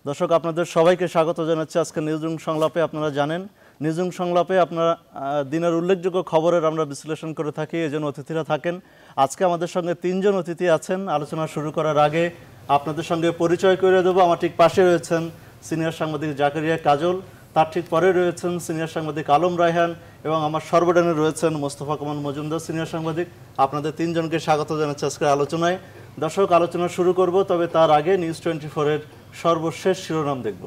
দর্শক আপনাদের সবাইকে স্বাগত জানাচ্ছি আজকে নিউজরুম সংলাপে। আপনারা জানেন নিউজরুম সংলাপে আপনারা দিনের উল্লেখযোগ্য খবরের আমরা বিশ্লেষণ করে থাকি, এজন্য অতিথিরা থাকেন। আজকে আমাদের সঙ্গে তিনজন অতিথি আছেন। আলোচনা শুরু করার আগে আপনাদের সঙ্গে পরিচয় করে দেবো। আমার ঠিক পাশে রয়েছেন সিনিয়র সাংবাদিক জাকারিয়া কাজল, তার ঠিক পরে রয়েছেন সিনিয়র সাংবাদিক আলম রায়হান এবং আমার সর্বডানে রয়েছেন মোস্তফা কামাল মজুমদার সিনিয়র সাংবাদিক। আপনাদের তিনজনকে স্বাগত জানাচ্ছি আজকের আলোচনায়। দর্শক আলোচনা শুরু করব, তবে তার আগে নিউজ 24-এর সর্বশেষ শিরোনাম দেখব।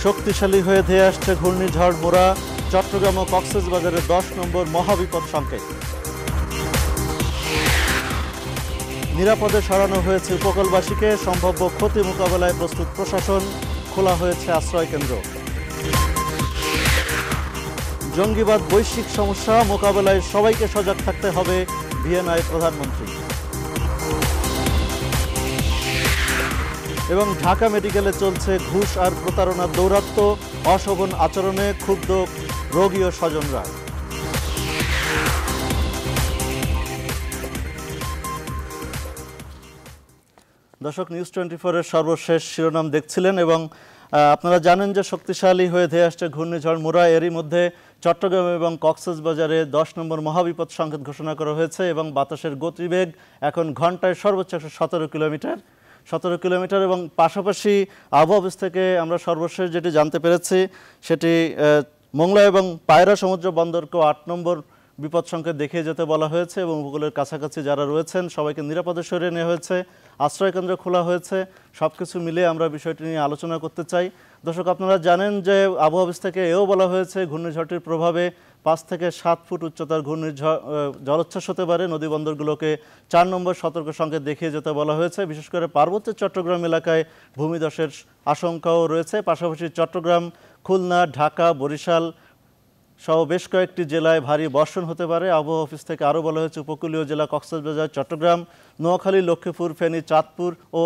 শক্তিশালী হয়ে ধেয়ে আসছে ঘূর্ণিঝড় মোরা, চট্টগ্রাম ও কক্সবাজারে 10 নম্বর মহাবিপদ সংকেত। নিরাপদে সরানো হয়েছে উপকূলবাসীকে, সম্ভাব্য ক্ষতি মোকাবেলায় প্রস্তুত প্রশাসন, খোলা হয়েছে আশ্রয় কেন্দ্র। জঙ্গিবাদ বৈশ্বিক সমস্যা, মোকাবেলায় সবাইকে সজাগ থাকতে হবে, ভিয়েনায় প্রধানমন্ত্রী। এবং ঢাকা মেডিকেলে চলছে ঘুষ আর প্রতারণার দৌরাত্ম্য, অশোভন আচরণে ক্ষুব্ধ রোগী ও স্বজনরা। দর্শক নিউজ 24-এর সর্বশেষ শিরোনাম দেখছিলেন এবং আপনারা জানেন যে শক্তিশালী হয়ে ধেয়ে আসছে ঘূর্ণিঝড় মোরা। এরই মধ্যে চট্টগ্রাম এবং কক্সবাজারে 10 নম্বর মহাবিপদ সংকেত ঘোষণা করা হয়েছে এবং বাতাসের গতিবেগ এখন ঘন্টায় সর্বোচ্চ 17 কিলোমিটার এবং পাশাপাশি আবহাওয়া অফিস থেকে আমরা সর্বশেষ যেটি জানতে পেরেছি সেটি মোংলা এবং পায়রা সমুদ্র বন্দরকেও 8 নম্বর বিপদ সংকেত দেখিয়ে যেতে বলা হয়েছে এবং উপকূলের কাছাকাছি যারা রয়েছেন সবাইকে নিরাপদে সরিয়ে নেওয়া হয়েছে, আশ্রয়কেন্দ্র খোলা হয়েছে। সব কিছু মিলিয়ে আমরা বিষয়টি নিয়ে আলোচনা করতে চাই। দর্শক আপনারা জানেন যে আবহাওয়া অফিস থেকে এও বলা হয়েছে ঘূর্ণিঝড়টির প্রভাবে 5 থেকে 7 ফুট উচ্চতার ঘূর্ণিঝড় জলোচ্ছ্বাস হতে পারে। নদী বন্দরগুলোকে 4 নম্বর সতর্ক সংকেত দেখিয়ে যেতে বলা হয়েছে। বিশেষ করে পার্বত্য চট্টগ্রাম এলাকায় ভূমিধসের আশঙ্কাও রয়েছে। পাশাপাশি চট্টগ্রাম, খুলনা, ঢাকা, বরিশাল সহ বেশ কয়েকটি জেলায় ভারী বর্ষণ হতে পারে। আবহাওয়া অফিস থেকে আরও বলা হয়েছে উপকূলীয় জেলা কক্সবাজার, চট্টগ্রাম, নোয়াখালী, লক্ষ্মীপুর, ফেনী, চাঁদপুর ও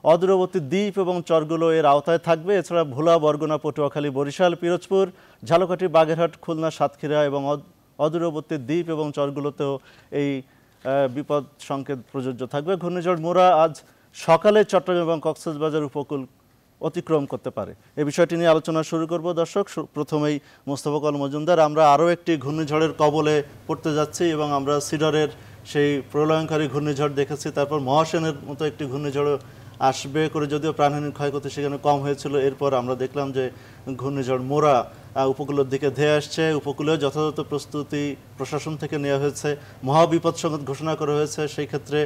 অদূরবর্তী দ্বীপ এবং চরগুলো এর আওতায় থাকবে। এছাড়া ভোলা, বরগুনা, পটুয়াখালী, বরিশাল, পিরোজপুর, ঝালকাঠি, বাগেরহাট, খুলনা, সাতক্ষীরা এবং অদূরবর্তী দ্বীপ এবং চরগুলোতেও এই বিপদ সংকেত প্রযোজ্য থাকবে। ঘূর্ণিঝড় মোরা আজ সকালে চট্টগ্রাম এবং কক্সবাজার উপকূল অতিক্রম করতে পারে। এই বিষয়টি নিয়ে আলোচনা শুরু করব। দর্শক প্রথমেই মোস্তফা কামাল মজুমদার, আমরা আরও একটি ঘূর্ণিঝড়ের কবলে পড়তে যাচ্ছি এবং আমরা সিডরের সেই প্রলয়ঙ্কারী ঘূর্ণিঝড় দেখেছি, তারপর মহাসেনের মতো একটি ঘূর্ণিঝড় আসবে করে যদিও প্রাণহানির ক্ষয়ক্ষতি সেখানে কম হয়েছিল। এরপর আমরা দেখলাম যে ঘূর্ণিঝড় মোরা উপকূলের দিকে ধেয়ে আসছে। উপকূলেও যথাযথ প্রস্তুতি প্রশাসন থেকে নেওয়া হয়েছে, মহাবিপদ সংকেত ঘোষণা করা হয়েছে। সেই ক্ষেত্রে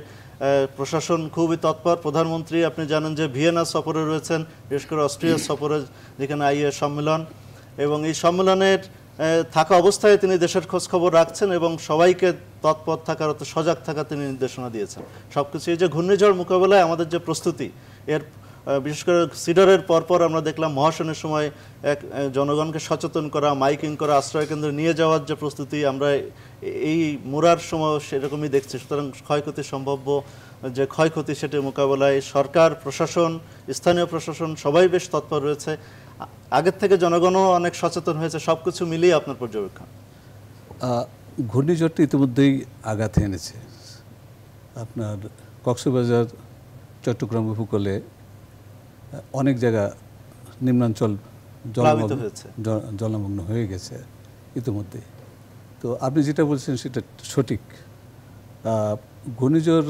প্রশাসন খুবই তৎপর। প্রধানমন্ত্রী আপনি জানেন যে ভিয়েনা সফরে রয়েছেন, বিশেষ করে অস্ট্রিয়া সফরে, যেখানে আইএ সম্মেলন, এবং এই সম্মেলনের থাকা অবস্থায় তিনি দেশের খোঁজ খবর রাখছেন এবং সবাইকে তৎপর থাকার, অত সজাগ থাকার তিনি নির্দেশনা দিয়েছেন। সবকিছু এই যে ঘূর্ণিঝড় মোকাবেলায় আমাদের যে প্রস্তুতি, এর বিশেষ করে সিডরের পরপর আমরা দেখলাম মহাসনের সময় এক জনগণকে সচেতন করা, মাইকিং করা, আশ্রয়কেন্দ্রে নিয়ে যাওয়ার যে প্রস্তুতি আমরা এই মোরার সময় সেরকমই দেখছি। সুতরাং ক্ষয়ক্ষতি, সম্ভাব্য যে ক্ষয়ক্ষতি সেটি মোকাবেলায় সরকার, প্রশাসন, স্থানীয় প্রশাসন সবাই বেশ তৎপর রয়েছে। আগের থেকে জনগণও অনেক সচেতন হয়েছে। সব কিছু মিলিয়ে আপনার পর্যবেক্ষণ? ঘূর্ণিঝড়টি ইতিমধ্যেই আঘাত এনেছে। আপনার কক্সবাজার, চট্টগ্রাম উপকূলে অনেক জায়গা নিম্নাঞ্চল জলমগ্ন হয়ে গেছে ইতিমধ্যে। তো আপনি যেটা বলছেন সেটা সঠিক। ঘূর্ণিঝড়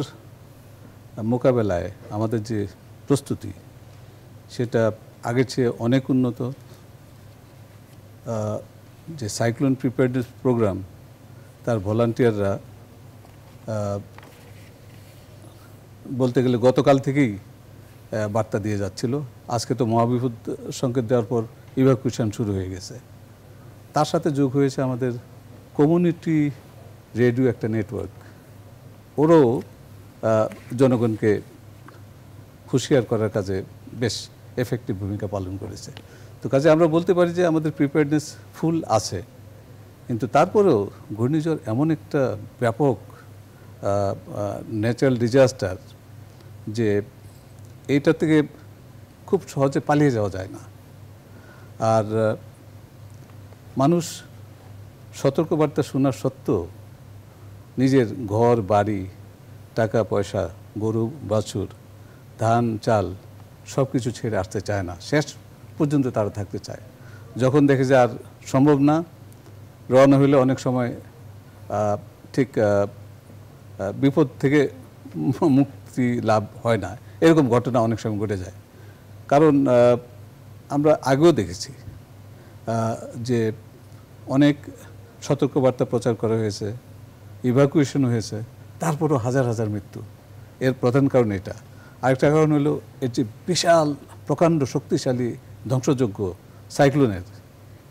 মোকাবেলায় আমাদের যে প্রস্তুতি সেটা আগের চেয়ে অনেক উন্নত। যে সাইক্লোন প্রিপেয়ারনেস প্রোগ্রাম, তার ভলান্টিয়াররা বলতে গেলে গতকাল থেকেই বার্তা দিয়ে যাচ্ছিল। আজকে তো মহাবিপদ সংকেত দেওয়ার পর ইভাকুয়েশন শুরু হয়ে গেছে। তার সাথে যোগ হয়েছে আমাদের কমিউনিটি রেডিও একটা নেটওয়ার্ক। ওরাও জনগণকে হুঁশিয়ার করার কাজে বেশ এফেক্টিভ ভূমিকা পালন করেছে। তো কাজে আমরা বলতে পারি যে আমাদের প্রিপেয়ারনেস ফুল আছে। কিন্তু তারপরেও ঘূর্ণিঝড় এমন একটা ব্যাপক ন্যাচারাল ডিজাস্টার যে এইটা থেকে খুব সহজে পালিয়ে যাওয়া যায় না। আর মানুষ সতর্কবার্তা শোনার সত্ত্বেও নিজের ঘর বাড়ি টাকা পয়সা গরু বাছুর ধান চাল সব কিছু ছেড়ে আসতে চায় না, শেষ পর্যন্ত তারা থাকতে চায়। যখন দেখে যে আর সম্ভব না, রওনা হইলে অনেক সময় ঠিক বিপদ থেকে মুক্তি লাভ হয় না, এরকম ঘটনা অনেক সময় ঘটে যায়। কারণ আমরা আগেও দেখেছি যে অনেক সতর্কবার্তা প্রচার করা হয়েছে, ইভাকুয়েশন হয়েছে, তারপরও হাজার হাজার মৃত্যু। এর প্রধান কারণ এটা। আরেকটা কারণ হলো এর যে বিশাল প্রকাণ্ড শক্তিশালী ধ্বংসযোগ্য সাইক্লোনের,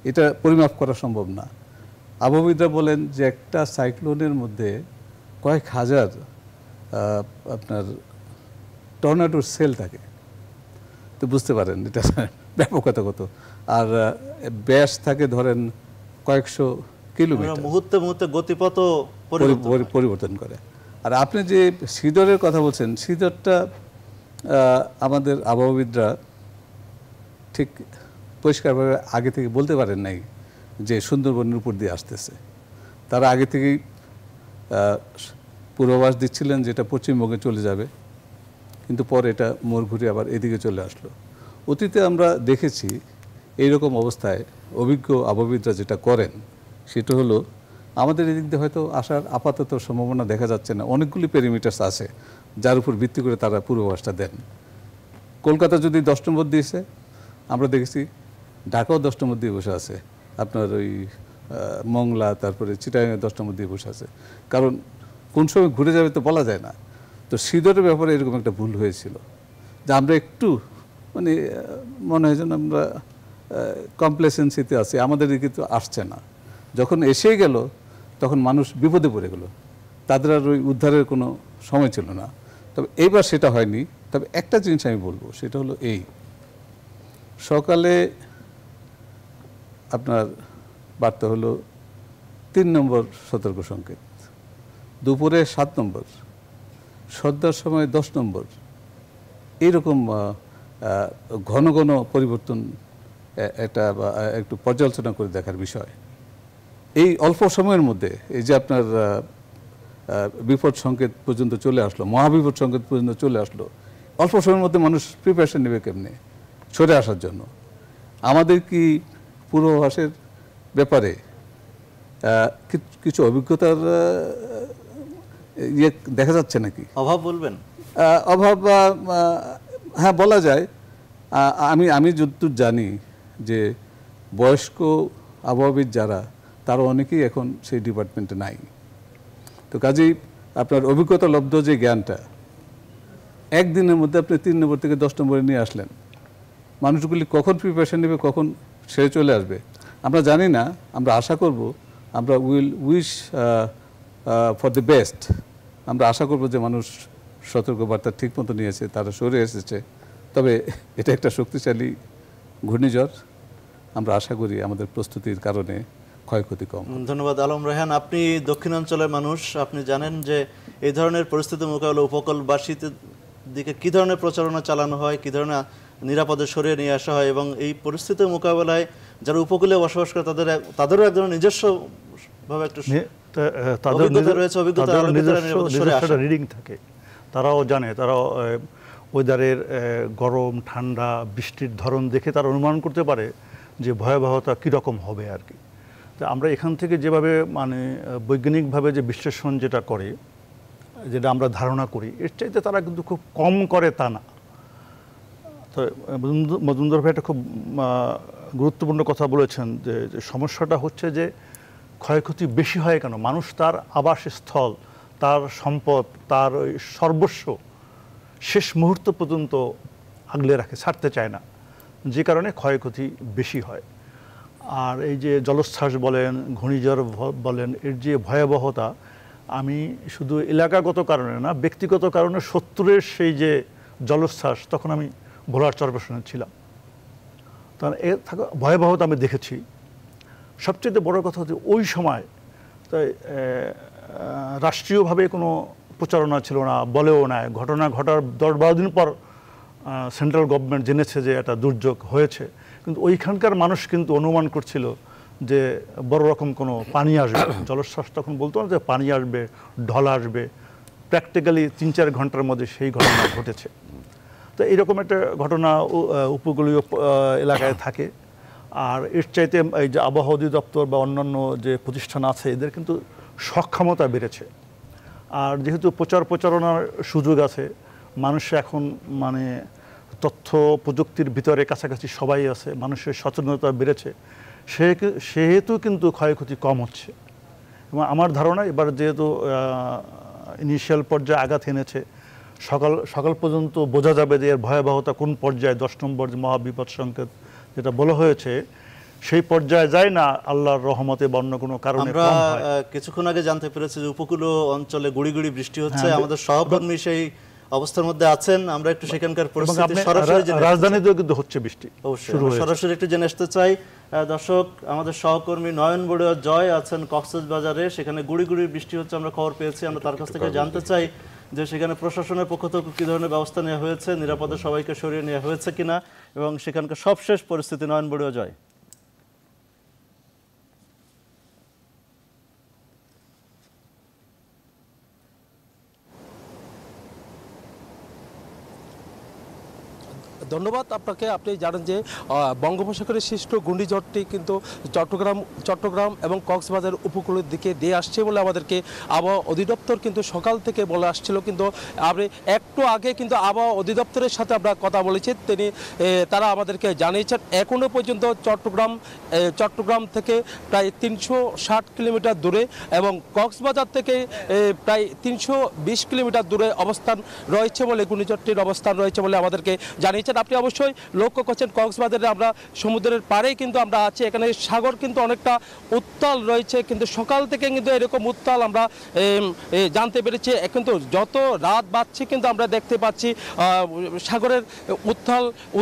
এটা পরিমাপ করা সম্ভব না। আবহাওয়াবিদরা বলেন যে একটা সাইক্লোনের মধ্যে কয়েক হাজার আপনার টর্নেডোর সেল থাকে। তো বুঝতে পারেন এটা ব্যাপকতা কত। আর ব্যাস থাকে ধরেন কয়েকশো কিলোমিটার, মুহূর্তে মুহূর্তে গতিপথ পরিবর্তন করে। আর আপনি যে সিডরের কথা বলছেন, সিডরটা আমাদের আবহাওয়াবিদরা ঠিক পরিষ্কারভাবে আগে থেকে বলতে পারেন নাই যে সুন্দরবনের উপর দিয়ে আসতেছে। তারা আগে থেকেই পূর্বাভাস দিচ্ছিলেন যেটা পশ্চিমবঙ্গে চলে যাবে, কিন্তু পরে এটা মোড় ঘুরে আবার এদিকে চলে আসলো। অতীতে আমরা দেখেছি এইরকম অবস্থায় অভিজ্ঞ আবহাওয়াবিদরা যেটা করেন সেটা হলো আমাদের এদিক দিয়ে হয়তো আসার আপাতত সম্ভাবনা দেখা যাচ্ছে না, অনেকগুলি প্যারামিটার্স আছে যার উপর ভিত্তি করে তারা পূর্বাভাসটা দেন। কলকাতা যদি 10 নম্বর দিয়েছে, আমরা দেখেছি ঢাকাও 10 নম্বর দিয়ে বসে আছে, আপনার ওই মংলা তারপরে চিটাগাঙে 10 নম্বর দিয়ে বসে আছে। কারণ কোন সময় ঘুরে যাবে তো বলা যায় না। তো সিডরের ব্যাপারে এরকম একটা ভুল হয়েছিল যে আমরা একটু মানে মনে হয় যেন আমরা কমপ্লেসেন্সিতে আছি, আমাদের দিকে তো আসছে না। যখন এসে গেল তখন মানুষ বিপদে পড়ে গেল, তাদের আর ওই উদ্ধারের কোনো সময় ছিল না। তবে এইবার সেটা হয়নি। তবে একটা জিনিস আমি বলবো, সেটা হলো এই, সকালে আপনার বার্তা হলো 3 নম্বর সতর্ক সংকেত, দুপুরে 7 নম্বর, সন্ধ্যার সময় 10 নম্বর, এইরকম ঘন ঘন পরিবর্তন এটা একটু পর্যালোচনা করে দেখার বিষয়। এই অল্প সময়ের মধ্যে এই যে আপনার বিপদ সংকেত পর্যন্ত চলে আসলো, মহাবিপদ সংকেত পর্যন্ত চলে আসলো, অল্প সময়ের মধ্যে মানুষ প্রিপারেশন নেবে কেমনে সরে আসার জন্য? আমাদের কি পূর্বাভাসের ব্যাপারে কিছু অভিজ্ঞতার ইয়ে দেখা যাচ্ছে নাকি? অভাব বলবেন? অভাব হ্যাঁ বলা যায়। আমি যতদূর জানি যে বয়স্ক আবহাওয়াবিদ যারা, তারা অনেকেই এখন সেই ডিপার্টমেন্টে নাই। তো কাজেই আপনার অভিজ্ঞতা লব্ধ যে জ্ঞানটা একদিনের মধ্যে আপনি 3 নম্বর থেকে 10 নম্বরে নিয়ে আসলেন, মানুষগুলি কখন প্রিপারেশন নেবে, কখন সেরে চলে আসবে আমরা জানি না। আমরা আশা করব, আমরা will wish for the best. আমরা আশা করব যে মানুষ সতর্কবার্তা ঠিক মতো নিয়েছে, তারা সরে এসেছে। তবে এটা একটা শক্তিশালী ঘূর্ণিঝড়, আমরা আশা করি আমাদের প্রস্তুতির কারণে ক্ষয়ক্ষতি কম। ধন্যবাদ আলম রায়হান। আপনি দক্ষিণাঞ্চলের মানুষ, আপনি জানেন যে এই ধরনের পরিস্থিতি মোকাবেলা উপকূলবাসীদের দিকে কী ধরনের প্রচারণা চালানো হয়, কী ধরনের নিরাপদে সরিয়ে নিয়ে আসা হয়, এবং এই পরিস্থিতি মোকাবেলায় যারা উপকূলে বসবাস করে তাদেরও এক ধরনের নিজস্বভাবে একটু নিজস্ব রিডিং থাকে। তারাও জানে, তারা ওয়েদারের গরম ঠান্ডা বৃষ্টির ধরন দেখে তারা অনুমান করতে পারে যে ভয়াবহতা কীরকম হবে আর কি। তো আমরা এখান থেকে যেভাবে মানে বৈজ্ঞানিকভাবে যে বিশ্লেষণ যেটা করে, যেটা আমরা ধারণা করি, এর চাইতে তারা কিন্তু খুব কম করে তা না। তো মজুমদার ভাই একটা খুব গুরুত্বপূর্ণ কথা বলেছেন যে সমস্যাটা হচ্ছে যে ক্ষয়ক্ষতি বেশি হয় কেন? মানুষ তার আবাসস্থল, তার সম্পদ, তার ওই সর্বস্ব শেষ মুহূর্ত পর্যন্ত আগলে রাখে, ছাড়তে চায় না, যে কারণে ক্ষয়ক্ষতি বেশি হয়। আর এই যে জলোচ্ছ্বাস বলেন, ঘূর্ণিঝড় বলেন, এর যে ভয়াবহতা, আমি শুধু এলাকাগত কারণে না, ব্যক্তিগত কারণে 70-এর সেই যে জলোচ্ছ্বাস, তখন আমি ভোলার চরপেশনে ছিলাম, তখন এ থাকা ভয়াবহতা আমি দেখেছি। সবচেয়ে বড় কথা হচ্ছে ওই সময় তাই রাষ্ট্রীয়ভাবে কোনো প্রচারণা ছিল না, বলেও না। ঘটনা ঘটার 10-12 দিন পর সেন্ট্রাল গভর্নমেন্ট জেনেছে যে একটা দুর্যোগ হয়েছে, কিন্তু ওইখানকার মানুষ কিন্তু অনুমান করছিল যে বড় রকম কোনো পানি আসবে, জলোচ্ছ্বাস তখন বলতো না যে পানি আসবে, ঢল আসবে, প্র্যাকটিক্যালি ৩-৪ ঘন্টার মধ্যে সেই ঘটনা ঘটেছে। তো এইরকম একটা ঘটনা উপকূলীয় এলাকায় থাকে। আর এর চাইতে এই যে আবহাওয়া অধিদপ্তর বা অন্যান্য যে প্রতিষ্ঠান আছে এদের কিন্তু সক্ষমতা বেড়েছে। আর যেহেতু প্রচারণার সুযোগ আছে, মানুষ এখন মানে তথ্য প্রযুক্তির ভিতরে কাছাকাছি সবাই আছে, মানুষের সচেতনতা বেড়েছে, সেহেতু কিন্তু ক্ষয়ক্ষতি কম হচ্ছে। এবং আমার ধারণা এবার যেহেতু ইনিশিয়াল পর্যায়ে আঘাত এনেছে, সকাল পর্যন্ত বোঝা যাবে যে এর ভয়াবহতা কোন পর্যায়ে, 10 নম্বর যে মহাবিপদ সংকেত যেটা বলা হয়েছে সেই পর্যায়ে যায় না আল্লাহর রহমতে বা অন্য কোনো কারণে। আমরা কিছুক্ষণ আগে জানতে পেরেছি যে উপকূলীয় অঞ্চলে গুড়ি গুড়ি বৃষ্টি হচ্ছে, আমাদের সহকর্মী সেই অবস্থার মধ্যে আছেন, আমরা একটু সেখানকার পরিস্থিতি সরাসরি রাজধানীতেও কিন্তু হচ্ছে বৃষ্টি, অবশ্যই সরাসরি একটু জেনে আসতে চাই। দর্শক, আমাদের সহকর্মী নয়ন বড়ুয়া জয় আছেন কক্সবাজারে, সেখানে গুড়ি গুড়ি বৃষ্টি হচ্ছে আমরা খবর পেয়েছি। আমরা তার কাছ থেকে জানতে চাই যে সেখানে প্রশাসনের পক্ষ থেকে কী ধরনের ব্যবস্থা নেওয়া হয়েছে, নিরাপদে সবাইকে সরিয়ে নেওয়া হয়েছে কিনা, এবং সেখানকার সবশেষ পরিস্থিতি। নয়ন বড়ুয়া জয়। ধন্যবাদ আপনাকে। আপনি জানেন যে বঙ্গোপসাগরের সৃষ্ট ঘূর্ণিঝড়টি কিন্তু চট্টগ্রাম এবং কক্সবাজার উপকূলের দিকে দিয়ে আসছে বলে আমাদেরকে আবহাওয়া অধিদপ্তর কিন্তু সকাল থেকে বলে আসছিল। কিন্তু আপনি একটু আগে কিন্তু আবহাওয়া অধিদপ্তরের সাথে আমরা কথা বলেছি, তারা আমাদেরকে জানিয়েছেন এখনও পর্যন্ত চট্টগ্রাম থেকে প্রায় 360 কিলোমিটার দূরে এবং কক্সবাজার থেকে প্রায় 320 কিলোমিটার দূরে অবস্থান রয়েছে বলে, ঘূর্ণিঝড়টির অবস্থান রয়েছে বলে আমাদেরকে জানিয়েছেন। আপনি অবশ্যই লক্ষ্য করছেন কক্সবাজারে আমরা সমুদ্রের পাড়েই কিন্তু আমরা আছি, এখানে সাগর কিন্তু অনেকটা উত্তাল রয়েছে, কিন্তু সকাল থেকে কিন্তু এরকম উত্তাল আমরা জানতে পেরেছি। কিন্তু যত রাত বাড়ছে কিন্তু আমরা দেখতে পাচ্ছি সাগরের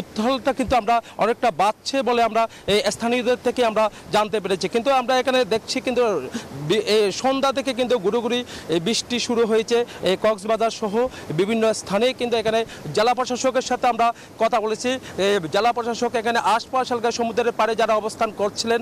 উত্তালটা কিন্তু আমরা অনেকটা বাড়ছে বলে আমরা স্থানীয়দের থেকে আমরা জানতে পেরেছি। কিন্তু আমরা এখানে দেখছি কিন্তু সন্ধ্যা থেকে কিন্তু গুড়ি বৃষ্টি শুরু হয়েছে কক্সবাজার সহ বিভিন্ন স্থানে। কিন্তু এখানে জেলা প্রশাসকের সাথে আমরা কথা বলেছি, জেলা প্রশাসক এখানে আশপাশ এলাকায় সমুদ্রের পাড়ে যারা অবস্থান করছিলেন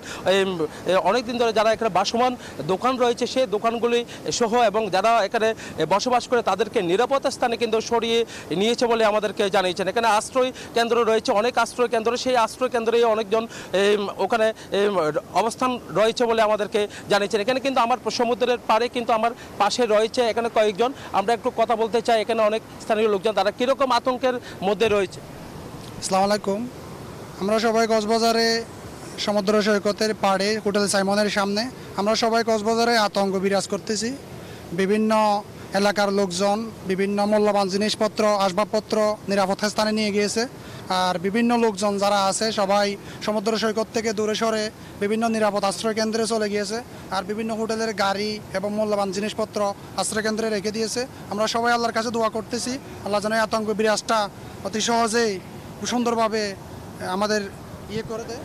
অনেকদিন ধরে, যারা এখানে বাসমান দোকান রয়েছে সেই দোকানগুলি সহ এবং যারা এখানে বসবাস করে তাদেরকে নিরাপদ স্থানে কিন্তু সরিয়ে নিয়েছে বলে আমাদেরকে জানিয়েছেন। এখানে আশ্রয় কেন্দ্র রয়েছে, অনেক আশ্রয় কেন্দ্র, সেই আশ্রয় কেন্দ্রে অনেকজন ওখানে অবস্থান রয়েছে বলে আমাদেরকে জানিয়েছেন। এখানে কিন্তু আমার সমুদ্রের পাড়ে কিন্তু আমার পাশে রয়েছে এখানে কয়েকজন, আমরা একটু কথা বলতে চাই। এখানে অনেক স্থানীয় লোকজন, তারা কীরকম আতঙ্কের মধ্যে রয়েছে। আসসালামু আলাইকুম। আমরা সবাই কক্সবাজারে সমুদ্র সৈকতের পাড়ে হোটেল সাইমনের সামনে আমরা সবাই কক্সবাজারে আতঙ্ক বিরাজ করতেছি। বিভিন্ন এলাকার লোকজন বিভিন্ন মূল্যবান জিনিসপত্র, আসবাবপত্র নিরাপদ স্থানে নিয়ে গিয়েছে। আর বিভিন্ন লোকজন যারা আছে সবাই সমুদ্র সৈকত থেকে দূরে সরে বিভিন্ন নিরাপদ আশ্রয় কেন্দ্রে চলে গিয়েছে। আর বিভিন্ন হোটেলের গাড়ি এবং মূল্যবান জিনিসপত্র আশ্রয় কেন্দ্রে রেখে দিয়েছে। আমরা সবাই আল্লাহর কাছে দোয়া করতেছি, আল্লাহ যেন আতঙ্ক বিরাজটা অতি সহজেই সুন্দরভাবে আমাদের করে দেয়।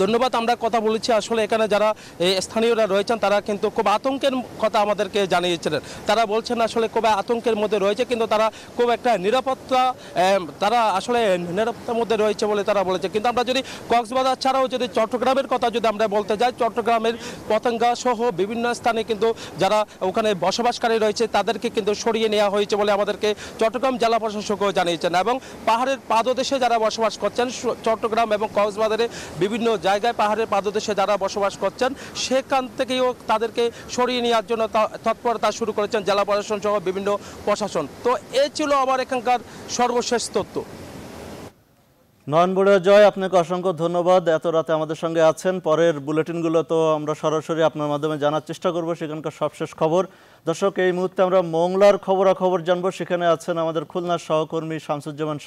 ধন্যবাদ। আমরা কথা বলেছি, আসলে এখানে যারা স্থানীয়রা রয়েছেন তারা কিন্তু খুব আতঙ্কের কথা আমাদেরকে জানিয়েছিলেন। তারা বলছেন আসলে খুব আতঙ্কের মধ্যে রয়েছে, কিন্তু তারা খুব একটা তারা আসলে নিরাপত্তার মধ্যে রয়েছে বলে তারা বলেছে। কিন্তু আমরা যদি কক্সবাজার ছাড়াও যদি চট্টগ্রামের কথা যদি আমরা বলতে যাই, চট্টগ্রামের পতেঙ্গা সহ বিভিন্ন স্থানে কিন্তু যারা ওখানে বসবাসকারী রয়েছে তাদেরকে কিন্তু সরিয়ে নেওয়া হয়েছে বলে আমাদেরকে চট্টগ্রাম জেলা প্রশাসকও জানিয়েছেন। এবং পাহাড়ের পাদদেশে যারা বসবাস করছেন চট্টগ্রাম এবং কক্সবাজারে বিভিন্ন জায়গায় পাহাড়ের পাদদেশে যারা বসবাস করছেন সেখান থেকেও তাদেরকে সরিয়ে নেওয়ার জন্য তৎপরতা শুরু করেছেন জেলা প্রশাসন সহ বিভিন্ন প্রশাসন। তো এই ছিল আমার এখানকার সর্বশেষ তথ্য। নয়ন বড়ুয়া জয়, আপনাকে অসংখ্য ধন্যবাদ, এত রাতে আমাদের সঙ্গে আছেন। পরের বুলেটিনগুলো তো আমরা সরাসরি আপনার মাধ্যমে জানার চেষ্টা করব সেখানকার সবশেষ খবর। দর্শক, এই মুহূর্তে আমরা মোংলার খবরাখবর জানবো। সেখানে আছেন আমাদের খুলনার সহকর্মী শামসুজ্জামান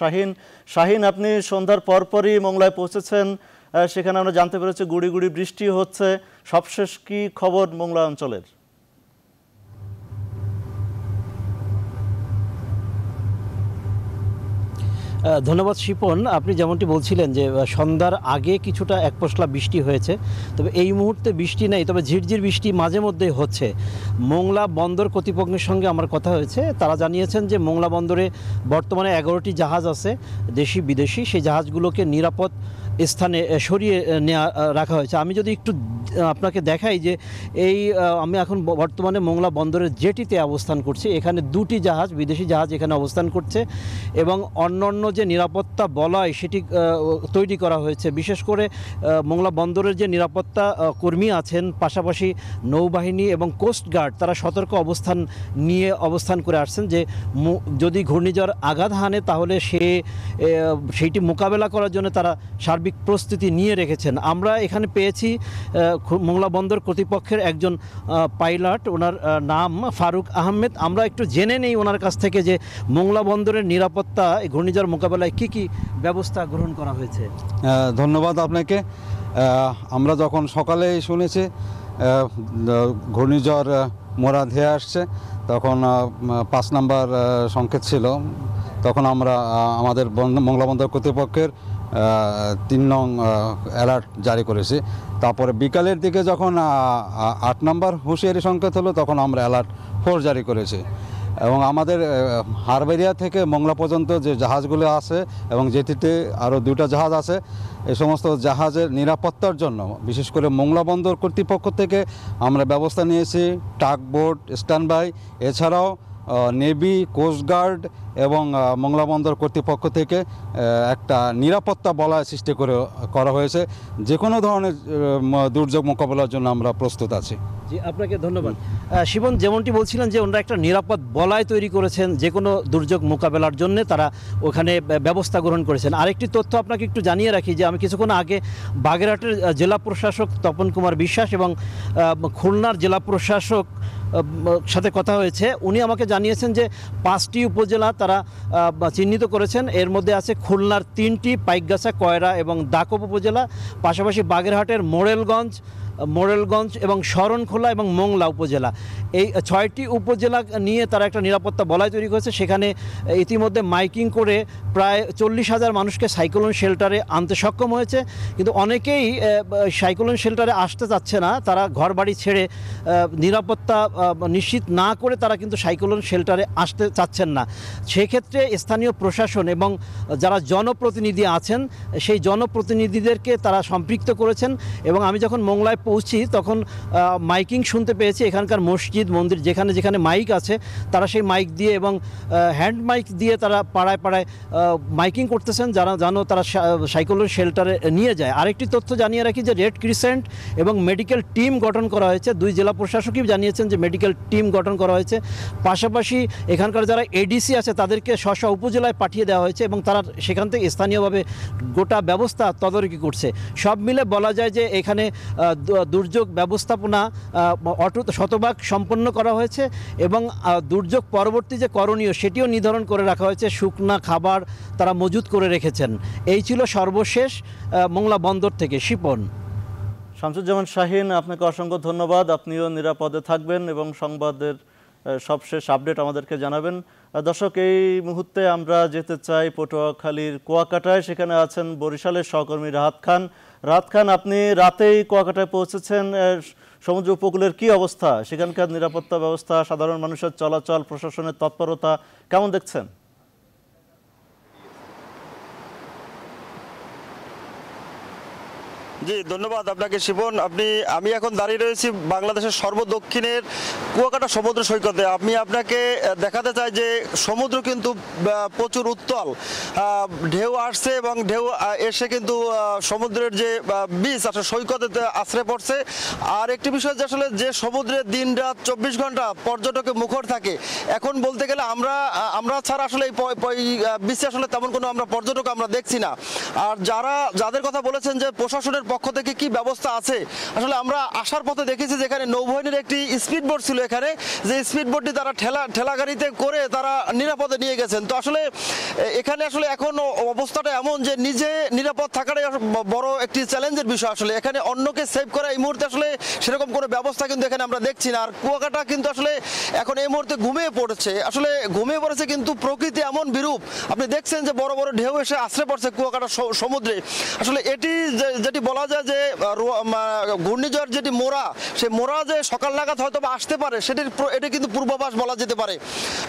শাহিন। আপনি সন্ধ্যার পরপরই মোংলায় পৌঁছেছেন, সেখানে আমরা জানতে পেরেছি গুড়ি গুড়ি বৃষ্টি হচ্ছে। সবশেষ কি খবর মোংলা অঞ্চলের? ধন্যবাদ শিপন। আপনি যেমনটি বলছিলেন যে সন্ধ্যার আগে কিছুটা এক পশলা বৃষ্টি হয়েছে, তবে এই মুহূর্তে বৃষ্টি নেই, তবে ঝিরঝির বৃষ্টি মাঝে মধ্যে হচ্ছে। মোংলা বন্দর কর্তৃপক্ষের সঙ্গে আমার কথা হয়েছে, তারা জানিয়েছেন যে মোংলা বন্দরে বর্তমানে 11টি জাহাজ আছে, দেশি বিদেশি। সেই জাহাজগুলোকে নিরাপদ স্থানে সরিয়ে নেওয়া রাখা হয়েছে। আমি যদি একটু আপনাকে দেখাই যে আমি এখন বর্তমানে মোংলা বন্দরের জেটিতে অবস্থান করছি। এখানে দুটি জাহাজ, বিদেশি জাহাজ এখানে অবস্থান করছে এবং অন্যান্য যে নিরাপত্তা বলয় সেটি তৈরি করা হয়েছে। বিশেষ করে মোংলা বন্দরের যে নিরাপত্তা কর্মী আছেন, পাশাপাশি নৌবাহিনী এবং কোস্টগার্ড, তারা সতর্ক অবস্থান করে আসছেন যে যদি ঘূর্ণিঝড় আঘাত হানে তাহলে সেইটি মোকাবেলা করার জন্য তারা সার্বিক প্রস্তুতি নিয়ে রেখেছেন। আমরা এখানে পেয়েছি মোংলা বন্দর কর্তৃপক্ষের একজন পাইলট, ওনার নাম ফারুক আহমেদ। আমরা একটু জেনে নেই ওনার কাছ থেকে যে মোংলা বন্দরের নিরাপত্তা ঘূর্ণিঝড় মোকাবেলায় কি কি ব্যবস্থা গ্রহণ করা হয়েছে। ধন্যবাদ আপনাকে। আমরা যখন সকালেই শুনেছি ঘূর্ণিঝড় মোরা ধেয়ে আসছে, তখন 5 নম্বর সংকেত ছিল, তখন আমরা আমাদের মোংলা বন্দর কর্তৃপক্ষের 3 নং অ্যালার্ট জারি করেছি। তারপরে বিকালের দিকে যখন 8 নম্বর হুঁশিয়ারি সংকেত হলো, তখন আমরা অ্যালার্ট 4 জারি করেছি। এবং আমাদের হারবেরিয়া থেকে মোংলা পর্যন্ত যে জাহাজগুলো আছে এবং যেটিতে আরও 2টা জাহাজ আছে, এই সমস্ত জাহাজের নিরাপত্তার জন্য বিশেষ করে মোংলা বন্দর কর্তৃপক্ষ থেকে আমরা ব্যবস্থা নিয়েছি। টাগবোট স্ট্যান্ডবাই, এছাড়াও নেভি, কোস্টগার্ড এবং মোংলা বন্দর কর্তৃপক্ষ থেকে একটা নিরাপত্তা বলয় সৃষ্টি করা হয়েছে। যে কোনো ধরনের দুর্যোগ মোকাবেলার জন্য আমরা প্রস্তুত আছি। জি, আপনাকে ধন্যবাদ। শিবন, যেমনটি বলছিলেন যে ওনারা একটা নিরাপদ বলয় তৈরি করেছেন, যে কোনো দুর্যোগ মোকাবেলার জন্য তারা ওখানে ব্যবস্থা গ্রহণ করেছেন। আরেকটি তথ্য আপনাকে একটু জানিয়ে রাখি যে আমি কিছুক্ষণ আগে বাগেরহাটের জেলা প্রশাসক তপন কুমার বিশ্বাস এবং খুলনার জেলা প্রশাসক সাথে কথা হয়েছে। উনি আমাকে জানিয়েছেন যে 5টি উপজেলা তারা চিহ্নিত করেছেন। এর মধ্যে আছে খুলনার 3টি, পাইকগাছা, কয়রা এবং দাকব উপজেলা, পাশাপাশি বাগেরহাটের মোড়েলগঞ্জ এবং শরণখোলা এবং মোংলা উপজেলা। এই 6টি উপজেলা নিয়ে তারা একটা নিরাপত্তা বলয় তৈরি করেছে। সেখানে ইতিমধ্যে মাইকিং করে প্রায় 40,000 মানুষকে সাইক্লোন শেল্টারে আনতে সক্ষম হয়েছে। কিন্তু অনেকেই সাইক্লোন শেল্টারে আসতে চাচ্ছে না, তারা ঘর বাড়ি ছেড়ে নিরাপত্তা নিশ্চিত না করে তারা কিন্তু সাইক্লোন শেল্টারে আসতে চাচ্ছেন না। সেক্ষেত্রে স্থানীয় প্রশাসন এবং যারা জনপ্রতিনিধি আছেন সেই জনপ্রতিনিধিদেরকে তারা সম্পৃক্ত করেছেন। এবং আমি যখন মোংলায় পৌঁছি তখন মাইকিং শুনতে পেয়েছি। এখানকার মসজিদ, মন্দির যেখানে যেখানে মাইক আছে তারা সেই মাইক দিয়ে এবং হ্যান্ড মাইক দিয়ে তারা পাড়ায় পাড়ায় মাইকিং করতেছেন, যেন তারা সাইক্লোন শেল্টারে নিয়ে যায়। আরেকটি তথ্য জানিয়ে রাখি যে রেড ক্রিসেন্ট এবং মেডিকেল টিম গঠন করা হয়েছে। 2 জেলা প্রশাসকই জানিয়েছেন যে মেডিকেল টিম গঠন করা হয়েছে। পাশাপাশি এখানকার যারা এডিসি আছে তাদেরকে স্ব উপজেলায় পাঠিয়ে দেওয়া হয়েছে এবং তারা সেখান থেকে স্থানীয়ভাবে গোটা ব্যবস্থা তদারকি করছে। সব মিলে বলা যায় যে এখানে দুর্যোগ ব্যবস্থাপনা শতভাগ সম্পন্ন করা হয়েছে এবং দুর্যোগ পরবর্তী যে করণীয় সেটিও নির্ধারণ করে রাখা হয়েছে। শুকনা খাবার তারা মজুত করে রেখেছেন। এই ছিল সর্বশেষ মোংলা বন্দর থেকে। শিপন। শামসুজ্জামান শাহীন, আপনাকে অসংখ্য ধন্যবাদ। আপনিও নিরাপদে থাকবেন এবং সংবাদের সবশেষ আপডেট আমাদেরকে জানাবেন। দর্শক, এই মুহূর্তে আমরা যেতে চাই পটুয়াখালীর কুয়াকাটায়। সেখানে আছেন বরিশালের সহকর্মী রাহাত খান। রাহাত খান, আপনি রাতেই কুয়াকাটায় পৌঁছেছেন। সমুদ্র উপকূলের কি অবস্থা, সেখানকার নিরাপত্তা ব্যবস্থা, সাধারণ মানুষের চলাচল, প্রশাসনের তৎপরতা কেমন দেখছেন? জি, ধন্যবাদ আপনাকে শিবন। আমি এখন দাঁড়িয়ে রয়েছি বাংলাদেশের সর্বদক্ষিণের কুয়াকাটা সমুদ্র সৈকতে। আমি আপনাকে দেখাতে চাই যে সমুদ্র কিন্তু প্রচুর উত্তাল, ঢেউ আসছে এবং ঢেউ এসে কিন্তু সমুদ্রের যে বিচ আসলে সৈকতে আশ্রয় পড়ছে। আর একটি বিষয় যে আসলে যে সমুদ্রের দিন রাত 24 ঘন্টা পর্যটকে মুখর থাকে, এখন বলতে গেলে আমরা ছাড়া আসলে এই বিচে আসলে তেমন কোনো আমরা পর্যটক আমরা দেখছি না। আর যাদের কথা বলেছেন যে প্রশাসনের পক্ষ থেকে কি ব্যবস্থা আছে, আসলে আমরা আসার পথে দেখেছি যে এখানে নৌবাহিনীর একটি স্পিড বোট ছিল এখানে, যে স্পিড বোটটি তারা ঠেলা গাড়িতে করে তারা নিরাপদে নিয়ে গেছেন। তো আসলে এখানে আসলে এখন অবস্থাটা এমন যে নিজে নিরাপদ থাকাটাই বড় একটি চ্যালেঞ্জের বিষয়। আসলে এখানে অন্যকে সেভ করা এই মুহূর্তে আসলে সেরকম কোনো ব্যবস্থা কিন্তু এখানে আমরা দেখছি না। আর কুয়াকাটা কিন্তু আসলে এখন এই মুহূর্তে ঘুমিয়ে পড়েছে, কিন্তু প্রকৃতি এমন বিরূপ। আপনি দেখছেন যে বড় বড় ঢেউ এসে আশ্রয় পড়ছে কুয়াকাটা সমুদ্রে। আসলে এটি যেটি বলা বলা যায় যে ঘূর্ণিঝড় যেটি মোরা, সেই মোরা যে সকাল নাগাদ হয়তো বা আসতে পারে এটা কিন্তু পূর্বাভাস বলা যেতে পারে।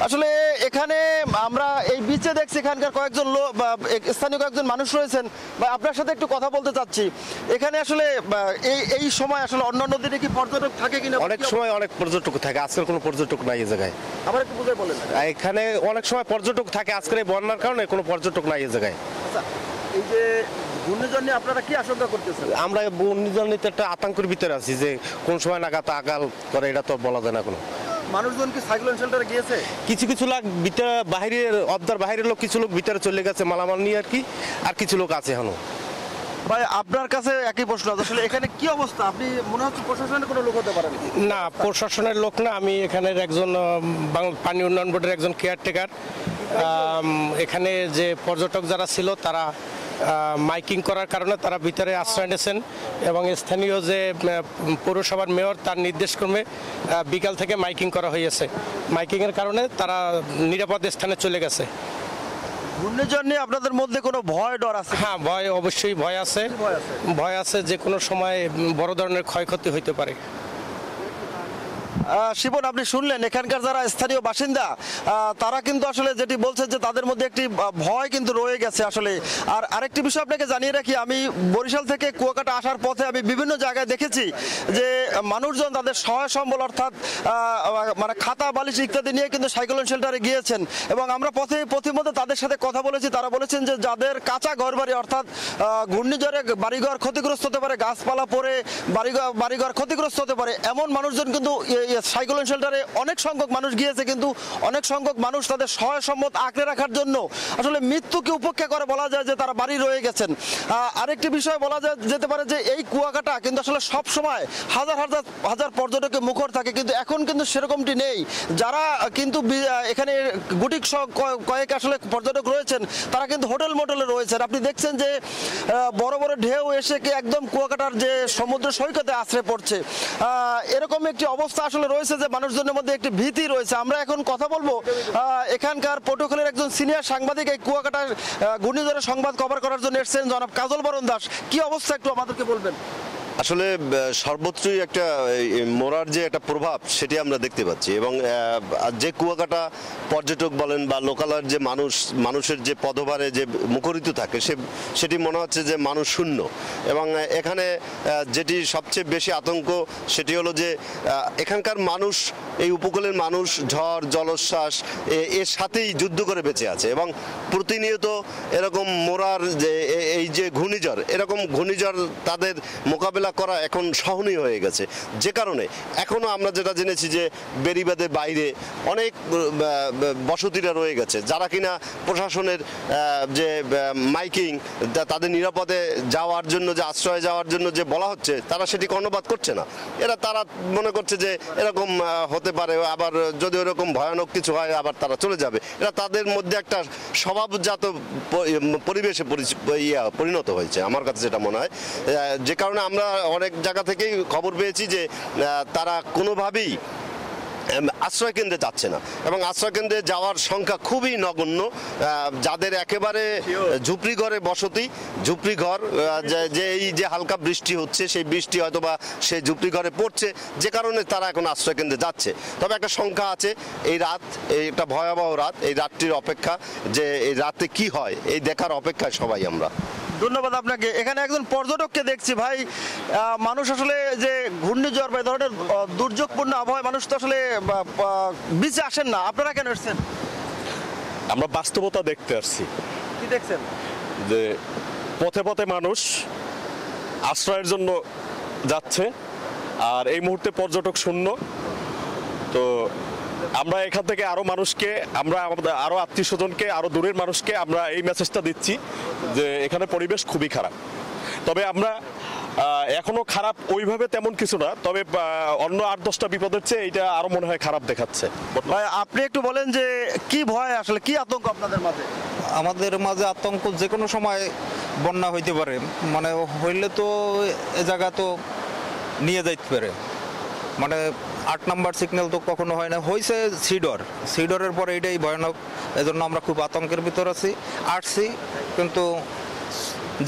আসলে এখানে আমরা এই বিচে দেখছি এখানকার কয়েকজন স্থানীয় কয়েকজন মানুষ রয়েছেন, বা আপনার সাথে একটু কথা বলতে চাচ্ছি। এখানে আসলে এই সময় আসলে অন্যান্য দিনে কি পর্যটক থাকে কিনা? অনেক সময় অনেক পর্যটক থাকে, আজকাল কোনো পর্যটক নাই এই জায়গায়। আবার একটু বুঝে বলেন। এখানে অনেক সময় পর্যটক থাকে, আজকের এই বন্যার কারণে কোনো পর্যটক নাই এই জায়গায়। আচ্ছা, এই যে ঘূর্ণিঝড় নিয়ে আপনারা কি আশঙ্কা করতেছেন? আমরা ঘূর্ণিঝড় নিতে একটা আতঙ্কের ভিতরে আছি যে কোন সময় নাগাদ আকাল করে এটা তো বলা যায় না কোনো। মানুষজন কি সাইক্লোন শেল্টারে গিয়েছে? কিছু কিছু লোক ভিতরে বাহিরের অবদার বাহিরের লোক, কিছু লোক ভিতরে চলে গেছে মালামাল নিয়ে আর কি, আর কিছু লোক আছে এখনো। ভাই আপনার কাছে একই প্রশ্ন, আসলে এখানে কি অবস্থা? আপনি মনে হচ্ছে প্রশাসনের কোনো লোক হতে পারেন? না, প্রশাসনের লোক না, আমি এখানের একজন বাংলা পানি উন্নয়ন বোর্ডের একজন কেয়ারটেকার। এখানে যে পর্যটক যারা ছিল তারা মাইকিং করার কারণে তারা ভিতরে আশ্রয় নিয়েছেন, এবং স্থানীয় যে পৌরসভার মেয়র তার নির্দেশক্রমে বিকাল থেকে মাইকিং করা হয়েছে। মাইকিংয়ের কারণে তারা নিরাপদ স্থানে চলে গেছে। ঘূর্ণিঝড় নিয়ে আপনাদের মধ্যে কোনো ভয় ডর আছে? হ্যাঁ, ভয় অবশ্যই ভয় আছে, ভয় আছে যে কোনো সময় বড় ধরনের ক্ষয়ক্ষতি হইতে পারে। শিবন, আপনি শুনলেন এখানকার যারা স্থানীয় বাসিন্দা তারা কিন্তু আসলে যেটি বলছে যে তাদের মধ্যে একটি ভয় কিন্তু রয়ে গেছে আসলে। আর আরেকটি বিষয় আপনাকে জানিয়ে রাখি, আমি বরিশাল থেকে কুয়াকাটা আসার পথে আমি বিভিন্ন জায়গায় দেখেছি যে মানুষজন তাদের সহায় সম্বল অর্থাৎ মানে খাতা বালিশ ইত্যাদি নিয়ে কিন্তু সাইক্লোন শেল্টারে গিয়েছেন, এবং আমরা পথিমধ্যে তাদের সাথে কথা বলেছি। তারা বলেছেন যে যাদের কাঁচা ঘরবাড়ি অর্থাৎ ঘূর্ণিঝড়ে বাড়িঘর ক্ষতিগ্রস্ত হতে পারে, গাছপালা পড়ে বাড়িঘর ক্ষতিগ্রস্ত হতে পারে, এমন মানুষজন কিন্তু সাইক্লোন শেল্টারে অনেক সংখ্যক মানুষ গিয়েছে, কিন্তু অনেক সংখ্যক মানুষ তাদের সহায় সম্পদ আঁকড়ে রাখার জন্য আসলে মৃত্যুকে উপেক্ষা করে বলা যায় যে তারা বাড়ি রয়ে গেছেন। আরেকটি বিষয় বলা যেতে পারে যে এই কুয়াকাটা কিন্তু আসলে সব সময় হাজার হাজার হাজার পর্যটকে মুখর থাকে, কিন্তু এখন কিন্তু সেরকমটি নেই। যারা কিন্তু এখানে গুটিক কয়েক আসলে পর্যটক রয়েছেন তারা কিন্তু হোটেল মোটেলে রয়েছেন। আপনি দেখছেন যে বড় বড় ঢেউ এসে একদম কুয়াকাটার যে সমুদ্র সৈকতে আশ্রয় পড়ছে। এরকম একটি অবস্থা আসলে রয়েছে যে মানুষজনের মধ্যে একটি ভীতি রয়েছে। আমরা এখন কথা বলবো এখানকার পটুয়াখালীর একজন সিনিয়র সাংবাদিক, এই কুয়াকাটার ঘূর্ণিঝড়ের সংবাদ কভার করার জন্য এসেছেন, জনাব কাজল বরণ দাস। কি অবস্থা একটু আমাদেরকে বলবেন? আসলে সর্বত্রই একটা মোরার যে একটা প্রভাব সেটি আমরা দেখতে পাচ্ছি, এবং যে কুয়াকাটা পর্যটক বলেন বা লোকালয়ের যে মানুষের যে পদভারে যে মুখরিত থাকে সেটি মনে হচ্ছে যে মানুষ শূন্য। এবং এখানে যেটি সবচেয়ে বেশি আতঙ্ক সেটি হলো যে এখানকার মানুষ, এই উপকূলের মানুষ ঝড় জলোচ্ছ্বাস এর সাথেই যুদ্ধ করে বেঁচে আছে, এবং প্রতিনিয়ত এরকম মোরার যে এই যে ঘূর্ণিঝড়, এরকম ঘূর্ণিঝড় তাদের মোকাবেলা করা এখন সহনীয় হয়ে গেছে। যে কারণে এখনও আমরা যেটা জেনেছি যে বেড়িবাঁধের বাইরে অনেক বসতিরা রয়ে গেছে, যারা কিনা প্রশাসনের যে মাইকিং তাদের নিরাপদে যাওয়ার জন্য, যে আশ্রয়ে যাওয়ার জন্য যে বলা হচ্ছে, তারা সেটি কর্ণপাত করছে না। তারা মনে করছে যে এরকম হতে পারে, আবার যদি ওরকম ভয়ানক কিছু হয় আবার তারা চলে যাবে। এটা তাদের মধ্যে একটা স্বভাবজাত পরিবেশে পরিণত হয়েছে আমার কাছে যেটা মনে হয়। যে কারণে আমরা অনেক জায়গা থেকেই খবর পেয়েছি যে তারা কোনোভাবেই আশ্রয় কেন্দ্রে যাচ্ছে না, এবং আশ্রয় কেন্দ্রে যাওয়ার সংখ্যা খুবই নগণ্য। যাদের একেবারে ঝুপড়ি ঘরে বসতি, ঝুপড়ি ঘর, যে এই যে হালকা বৃষ্টি হচ্ছে সেই বৃষ্টি হয়তো বা সেই ঝুপড়ি ঘরে পড়ছে, যে কারণে তারা এখন আশ্রয় কেন্দ্রে যাচ্ছে। তবে একটা সংখ্যা আছে, এই রাত, এই একটা ভয়াবহ রাত, এই রাতটির অপেক্ষা, যে এই রাতে কি হয় এই দেখার অপেক্ষায় সবাই আমরা। ধন্যবাদ আপনাকে। এখানে একজন পর্যটককে দেখছি। ভাই, মানুষ আসলে যে ঘূর্ণিঝড় বা এই ধরনের দুর্যোগপূর্ণ আবহাওয়ায় মানুষ তো আসলে বিচে আসেন না, আপনারা কেন এসেছেন? আমরা বাস্তবতা দেখতে আসছি। কি দেখছেন? যে পথে পথে মানুষ আশ্রয়ের জন্য যাচ্ছে, আর এই মুহূর্তে পর্যটক শূন্য। তো আমরা এখান থেকে আরো মানুষকে, আমরা আমাদের আরো আত্মীয় স্বজনকে, আরো দূরের মানুষকে আমরা এই মেসেজটা দিচ্ছি যে এখানে পরিবেশ খুবই খারাপ। তবে আমরা এখনো খারাপ ওইভাবে তেমন কিছু না, তবে অন্য 8-10টা বিপদের চেয়ে এইটা আরো মনে হয় খারাপ দেখাচ্ছে। ভাই, আপনি একটু বলেন যে কি ভয় আসলে, কি আতঙ্ক আপনাদের মাঝে? আমাদের মাঝে আতঙ্ক যে কোনো সময় বন্যা হইতে পারে, মানে হইলে তো এ জায়গা তো নিয়ে যাইতে পারে। মানে 8 নাম্বার সিগন্যাল তো কখনো হয় না, হয়েছে সিডরের পরে এটাই ভয়ানক। এজন্য আমরা খুব আতঙ্কের ভিতর আসছি, কিন্তু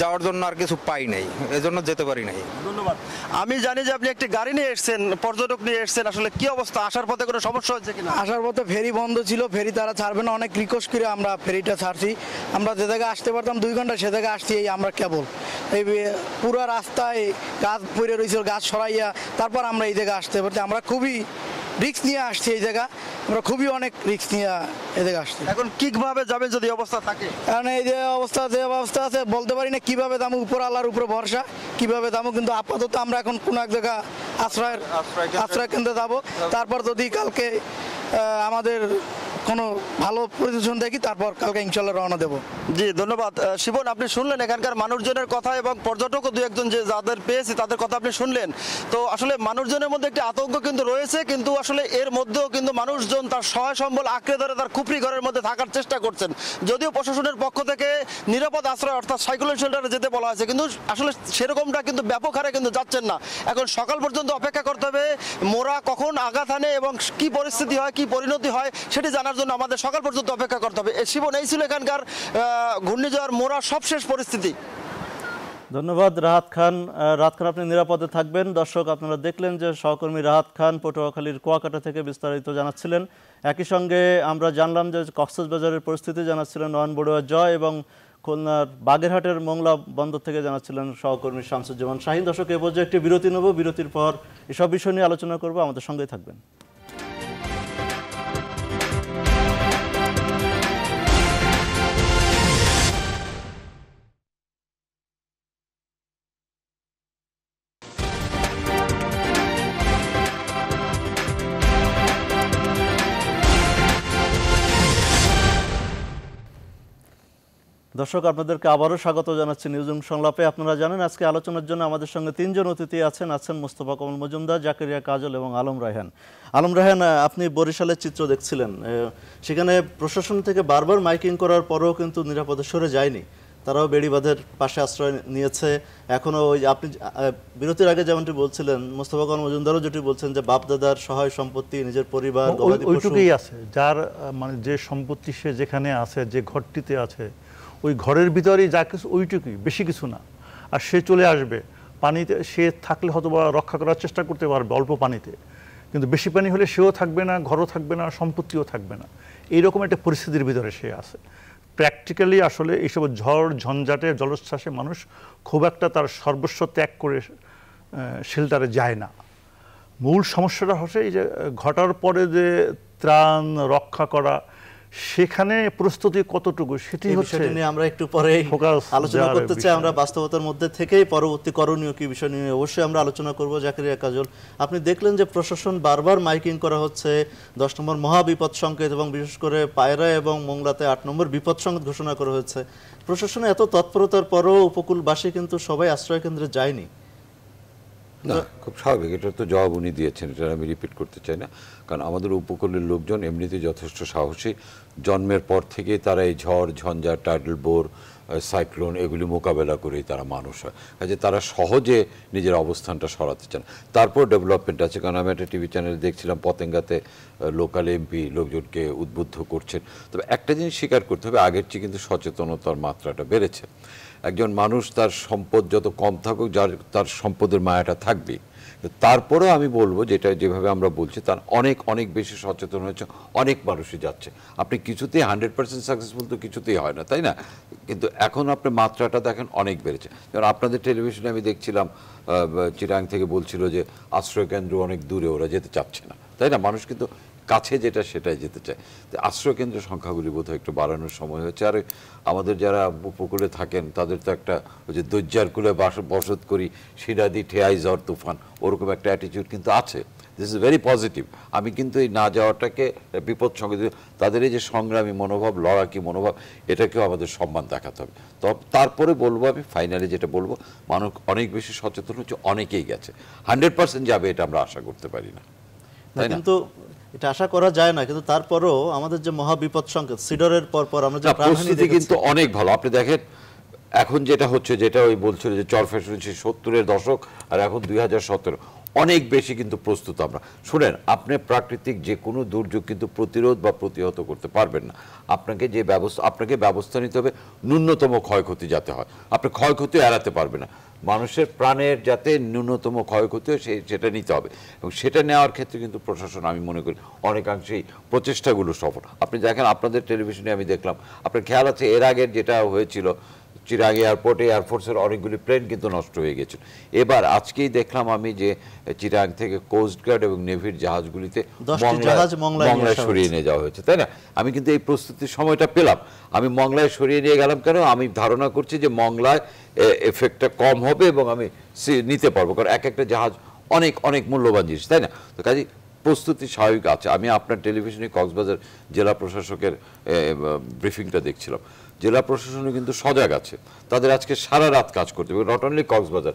যাওয়ার জন্য আর কিছু পাই নাই, এজন্য যেতে পারি নাই। ধন্যবাদ। আমি জানি যে আপনি একটি গাড়ি নিয়ে এসেছেন, পর্যটক নিয়ে এসেছেন, আসলে কি অবস্থা, আসার পথে কোনো সমস্যা হচ্ছে কিনা? আসার পথে ফেরি বন্ধ ছিল, ফেরি তারা ছাড়বে না, অনেক রিকোয়েস্ট করে আমরা ফেরিটা ছাড়ছি। আমরা যে জায়গায় আসতে পারতাম 2 ঘন্টা, সে জায়গায় আসছি এই আমরা কেবল এই পুরো রাস্তায় গাছ পড়ে রয়েছিল, গাছ সরাইয়া তারপর আমরা এই জায়গায় আসতে পারছি। আমরা খুবই রিস্ক নিয়ে আসছি এই জায়গা, আমরা খুবই অনেক রিস্ক নিয়ে এই জায়গায় আসছি। এখন কিভাবে যাবে যদি অবস্থা থাকে? কারণ এই যে অবস্থা আছে বলতে পারি না কিভাবে দামু, উপর আল্লাহর উপরে ভরসা কিভাবে দামু। কিন্তু আপাতত আমরা এখন কোনো এক জায়গা আশ্রয় কেন্দ্রে যাবো, তারপর যদি কালকে আমাদের কোনো ভালো পজিশন দেখি তারপর কালকে ইনশাল্লাহ রওনা দেবো। জি ধন্যবাদ। শিবন, আপনি শুনলেন এখানকার মানুষজনের কথা এবং পর্যটকও দু একজন যে যাদের পেয়েছি তাদের কথা আপনি শুনলেন। তো আসলে মানুষজনের মধ্যে একটি আতঙ্ক কিন্তু রয়েছে, কিন্তু আসলে এর মধ্যেও কিন্তু মানুষজন তার সহায় সম্বল আঁকড়ে ধরে তার খুপড়ি ঘরের মধ্যে থাকার চেষ্টা করছেন। যদিও প্রশাসনের পক্ষ থেকে নিরাপদ আশ্রয় অর্থাৎ সাইক্লোন শেল্টারে যেতে বলা হয়েছে, কিন্তু আসলে সেরকমটা কিন্তু ব্যাপক হারে কিন্তু যাচ্ছেন না। এখন সকাল পর্যন্ত অপেক্ষা করতে হবে মোরা কখন আঘাত হানে এবং কি পরিস্থিতি হয়, কি পরিণতি হয় সেটি জানার জন্য আমাদের সকাল পর্যন্ত অপেক্ষা করতে হবে। শিবন, এই ছিল এখানকার ঘূর্ণিঝড় মোরা সবশেষ পরিস্থিতি। ধন্যবাদ রাহাত খান। রাহাত খান, আপনি নিরাপদে থাকবেন। দর্শক, আপনারা দেখলেন যে সহকর্মী রাহাত খান পটুয়াখালীর কুয়াকাটা থেকে বিস্তারিত জানাচ্ছিলেন। একই সঙ্গে আমরা জানলাম যে কক্সবাজারের পরিস্থিতি জানাচ্ছিলেন নয়ন বড়ুয়া জয়, এবং খুলনার বাগেরহাটের মোংলা বন্দর থেকে জানাচ্ছিলেন সহকর্মী শামসুজ্জামান শাহিন। দর্শক, এ পর্যায়ে একটি বিরতি নেব, বিরতির পর এসব বিষয় নিয়ে আলোচনা করব, আমাদের সঙ্গেই থাকবেন। দর্শক, আপনাদেরকে আবারও স্বাগত জানাচ্ছি নিউজরুম সংলাপে। আপনারা জানেন আজকে আলোচনার জন্য আমাদের সঙ্গে 3 জন অতিথি আছেন মোস্তফা কামাল মজুমদার, জাকেরিয়া কাজল এবং আলম রায়হান। আলম রায়হান, আপনি বরিশালের চিত্র দেখছিলেন, সেখানে প্রশাসন থেকে বারবার মাইকিং করার পরেও কিন্তু নিরাপদে সরে যায়নি, তারাও বেড়িবাঁধের পাশে আশ্রয় নিয়েছে। এখনও ওই আপনি বিরতির আগে যেমনটি বলছিলেন, মোস্তফা কামাল মজুমদারও যেটি বলছেন যে বাপদাদার সহায় সম্পত্তি, নিজের পরিবার, ওইটুকুই আছে, যার মানে যে সম্পত্তি সে যেখানে আছে, যে ঘরটিতে আছে, ওই ঘরের ভিতরেই যা কিছু ওইটুকুই, বেশি কিছু না। আর সে চলে আসবে পানিতে, সে থাকলে হয়তো বা রক্ষা করার চেষ্টা করতে পারবে অল্প পানিতে, কিন্তু বেশি পানি হলে সেও থাকবে না, ঘরও থাকবে না, সম্পত্তিও থাকবে না। এইরকম একটা পরিস্থিতির ভিতরে সে আছে। প্র্যাকটিক্যালি আসলে এইসব ঝড় ঝঞ্ঝাটে জলোচ্ছ্বাসে মানুষ খুব একটা তার সর্বস্ব ত্যাগ করে শেল্টারে যায় না। মূল সমস্যাটা হচ্ছে এই যে ঘটার পরে যে ত্রাণ রক্ষা করা, সেখানে প্রস্তুতি কতটুকু, সেটি হচ্ছে নিয়ে আমরা একটু পরে আলোচনা করতে চাই। আমরা বাস্তবতার মধ্যে থেকেই পরবর্তী করণীয় কি বিষয় নিয়ে অবশ্যই আমরা আলোচনা করব। জাকেরিয়া কাজল, আপনি দেখলেন যে প্রশাসন বারবার মাইকিং করা হচ্ছে 10 নম্বর মহাবিপদ সংকেত, এবং বিশেষ করে পায়রা এবং মোংলাতে 8 নম্বর বিপদ সংকেত ঘোষণা করা হয়েছে। প্রশাসনে এত তৎপরতার পরও উপকূলবাসী কিন্তু সবাই আশ্রয় কেন্দ্রে যায়নি। না, খুব স্বাভাবিক, এটা তো জবাব উনি দিয়েছেন, এটা আমি রিপিট করতে চাই না। কারণ আমাদের উপকূলের লোকজন এমনিতেই যথেষ্ট সাহসী, জন্মের পর থেকেই তারা এই ঝড় ঝঞ্ঝা, টাইডাল বোর, সাইক্লোন এগুলি মোকাবেলা করেই তারা মানুষ হয়, কাজে তারা সহজে নিজের অবস্থানটা সরাতে চান। তারপর ডেভেলপমেন্ট আছে, কারণ আমি একটা টিভি চ্যানেলে দেখছিলাম পতেঙ্গাতে লোকাল এমপি লোকজনকে উদ্বুদ্ধ করছেন। তবে একটা জিনিস স্বীকার করতে হবে, আগের চেয়ে কিন্তু সচেতনতার মাত্রাটা বেড়েছে। একজন মানুষ তার সম্পদ যত কম থাকুক, যার তার সম্পদের মায়াটা থাকবে, তারপরেও আমি বলবো যেটা যেভাবে আমরা বলছি তার অনেক অনেক বেশি সচেতন হয়েছে, অনেক মানুষই যাচ্ছে। আপনি কিছুতেই 100% সাকসেসফুল তো কিছুতেই হয় না, তাই না? কিন্তু এখন আপনি মাত্রাটা দেখেন অনেক বেড়েছে। যেমন আপনাদের টেলিভিশনে আমি দেখছিলাম চিটাং থেকে বলছিল যে আশ্রয়কেন্দ্র অনেক দূরে, ওরা যেতে চাচ্ছে না, তাই না? মানুষ কিন্তু কাছে যেটা সেটাই যেতে চায়। তো আশ্রয়কেন্দ্রের সংখ্যাগুলি বোধহয় একটু বাড়ানোর সময় হয়েছে। আর আমাদের যারা উপকূলে থাকেন তাদের তো একটা ওই যে দৈর্যার কুলে বসত করি, শিরাদি ঠেয়াই ঝড় তুফান, ওরকম একটা অ্যাটিটিউড কিন্তু আছে। This is very positive. আমি কিন্তু এই না যাওয়াটাকে বিপদ সঙ্গে, তাদের এই যে সংগ্রামী মনোভাব, লড়াকি মনোভাব, এটাকেও আমাদের সম্মান দেখাতে হবে। তারপরে বলবো, আমি ফাইনালি যেটা বলবো, মানুষ অনেক বেশি সচেতন হচ্ছে, অনেকেই গেছে। 100% যাবে এটা আমরা আশা করতে পারি না, তাই না? কিন্তু এটা আশা করা যায় না, কিন্তু তারপরও আমাদের যে মহাবিপদ সংকেত সিডরের পর আমরা যে প্রস্তুতি কিন্তু অনেক ভালো। আপনি দেখেন এখন যেটা হচ্ছে, যেটা ওই বলছিল যে চর ফ্যাশন 70-এর দশক আর এখন 2017, অনেক বেশি কিন্তু প্রস্তুত আমরা। শুনেন, আপনি প্রাকৃতিক যে কোনো দুর্যোগ কিন্তু প্রতিরোধ বা প্রতিহত করতে পারবেন না। আপনাকে ব্যবস্থা নিতে হবে ন্যূনতম ক্ষয়ক্ষতি যাতে হয়। আপনি ক্ষয়ক্ষতি এড়াতে পারবেন না, মানুষের প্রাণের যাতে ন্যূনতম ক্ষয়ক্ষতি হয় সেটা নিতে হবে, এবং সেটা নেওয়ার ক্ষেত্রে কিন্তু প্রশাসন আমি মনে করি অনেকাংশেই প্রচেষ্টাগুলো সফল। আপনি দেখেন, আপনাদের টেলিভিশনে আমি দেখলাম, আপনার খেয়াল আছে এর আগের যেটা হয়েছিল চিরাং এয়ারপোর্টে এয়ারফোর্সের অনেকগুলি প্লেন কিন্তু নষ্ট হয়ে গেছিল। এবার আজকেই দেখলাম আমি যে চিরাং থেকে কোস্টগার্ড এবং নেভির জাহাজগুলিতে মংলায় সরিয়ে নিয়ে যাওয়া হয়েছে, তাই না? আমি কিন্তু এই প্রস্তুতির সময়টা পেলাম। আমি মংলায় সরিয়ে নিয়ে গেলাম কেন? আমি ধারণা করছি যে মংলায় এফেক্টটা কম হবে এবং আমি নিতে পারবো, কারণ একটা জাহাজ অনেক অনেক মূল্যবান জিনিস, তাই না? তো কাজে প্রস্তুতি স্বাভাবিক আছে। আমি আপনার টেলিভিশনে কক্সবাজার জেলা প্রশাসকের ব্রিফিংটা দেখছিলাম। জেলা প্রশাসনও কিন্তু সজাগ আছে, তাদের আজকে সারা রাত কাজ করতে হবে, নট অনলি কক্সবাজার,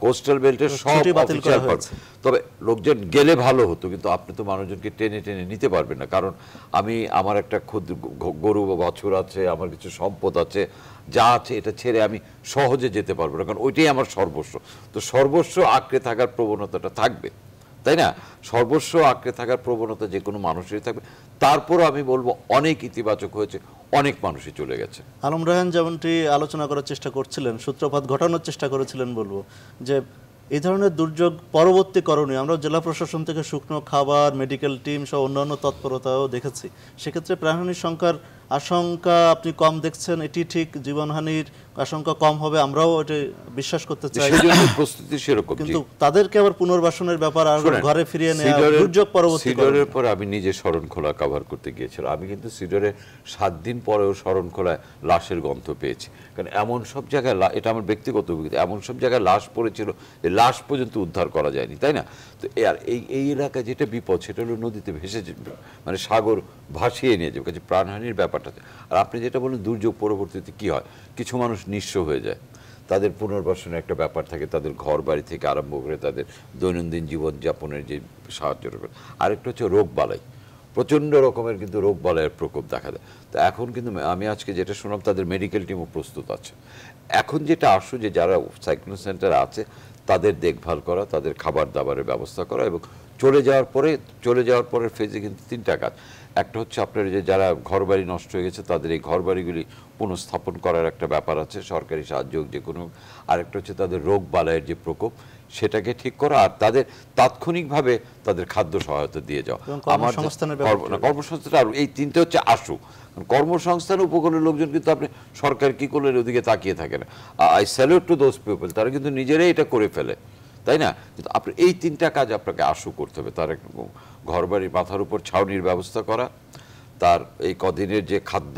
কোস্টাল বেল্টের সব অফিসিয়াল পার্ট। তবে লোকজন গেলে ভালো হতো, কিন্তু আপনি তো মানুষজনকে টেনে টেনে নিতে পারবেন না, কারণ আমার একটা ক্ষুদ্র গরু বা বাছুর আছে, আমার কিছু সম্পদ আছে, যা আছে এটা ছেড়ে আমি সহজে যেতে পারবো না, কারণ ওইটাই আমার সর্বস্ব। তো সর্বস্ব আঁকড়ে থাকার প্রবণতাটা থাকবে, তাই না? সর্বস্ব আঁকড়ে থাকার প্রবণতা যে কোনো মানুষেরই থাকবে। তারপরও আমি বলবো অনেক ইতিবাচক হয়েছে, অনেক মানুষই চলে গেছে। আলম রায়হান যেমনটি আলোচনা করার চেষ্টা করছিলেন, সূত্রপাত ঘটানোর চেষ্টা করেছিলেন, বলবো যে এই ধরনের দুর্যোগ পরবর্তী করণীয় আমরা জেলা প্রশাসন থেকে শুকনো খাবার, মেডিকেল টিম সহ অন্যান্য তৎপরতাও দেখেছি। সেক্ষেত্রে প্রাণহানির সংখ্যার আশঙ্কা আপনি কম দেখছেন, এটি ঠিক? জীবনহানির আশঙ্কা কম হবে আমরাও এটি বিশ্বাস করতে চাই, প্রস্তুতি সেরকম, কিন্তু তাদেরকে আবার পুনর্বাসনের ব্যাপার আর ঘরে ফিরিয়ে নেওয়া দুর্যোগ পরবর্তী। সিডরের পর আমি নিজে শরণখোলা কভার করতে গিয়েছিলাম। আমি কিন্তু সিডরে 7 দিন পরেও শরণখোলায় লাশের গন্ধ পেয়েছি, কারণ এমন সব জায়গায়, এটা আমার ব্যক্তিগত অভিজ্ঞতা, এমন সব জায়গায় লাশ পড়েছিল, এই লাশ পর্যন্ত উদ্ধার করা যায়নি, তাই না? তো আর এই এলাকায় যেটা বিপদ সেটা হলো নদীতে ভেসে মানে সাগর ভাসিয়ে নিয়ে যাবে, কাজে প্রাণহানির ব্যাপারটা। আর আপনি যেটা বলেন দুর্যোগ পরবর্তীতে কি হয়, কিছু মানুষ নিঃস্ব হয়ে যায়, তাদের পুনর্বাসনের একটা ব্যাপার থাকে, তাদের ঘর বাড়ি থেকে আরম্ভ করে তাদের দৈনন্দিন জীবনযাপনের যে সাহায্য করে। আরেকটা হচ্ছে রোগ বালাই, প্রচণ্ড রকমের কিন্তু রোগ বালাইয়ের প্রকোপ দেখা দেয়। তো এখন কিন্তু আমি আজকে যেটা শুনলাম তাদের মেডিকেল টিমও প্রস্তুত আছে। এখন যেটা আসু যে যারা সাইক্লোন সেন্টারে আছে তাদের দেখভাল করা, তাদের খাবার দাবারের ব্যবস্থা করা, এবং চলে যাওয়ার পরের ফেজে কিন্তু 3টা কাজ। একটা হচ্ছে আপনার যে যারা ঘরবাড়ি নষ্ট হয়ে গেছে তাদের এই ঘরবাড়িগুলি পুনঃস্থাপন করার একটা ব্যাপার আছে, সরকারি সাহায্য যে কোনো। আরেকটা হচ্ছে তাদের রোগ বালাইয়ের যে প্রকোপ সেটাকে ঠিক করা, আর তাদের তাৎক্ষণিকভাবে তাদের খাদ্য সহায়তা দিয়ে যাওয়া, কর্মসংস্থান। আর এই 3টে হচ্ছে আসু। কর্মসংস্থান উপকূলের লোকজন কিন্তু আপনি সরকার কি করলে ওদিকে তাকিয়ে থাকে না। I salute to those people, তারা কিন্তু নিজেরাই এটা করে ফেলে, তাই না? কিন্তু আপনি এই 3টা কাজ আপনাকে আশু করতে হবে। তার ঘরবাড়ির মাথার উপর ছাউনির ব্যবস্থা করা, তার এই কদিনের যে খাদ্য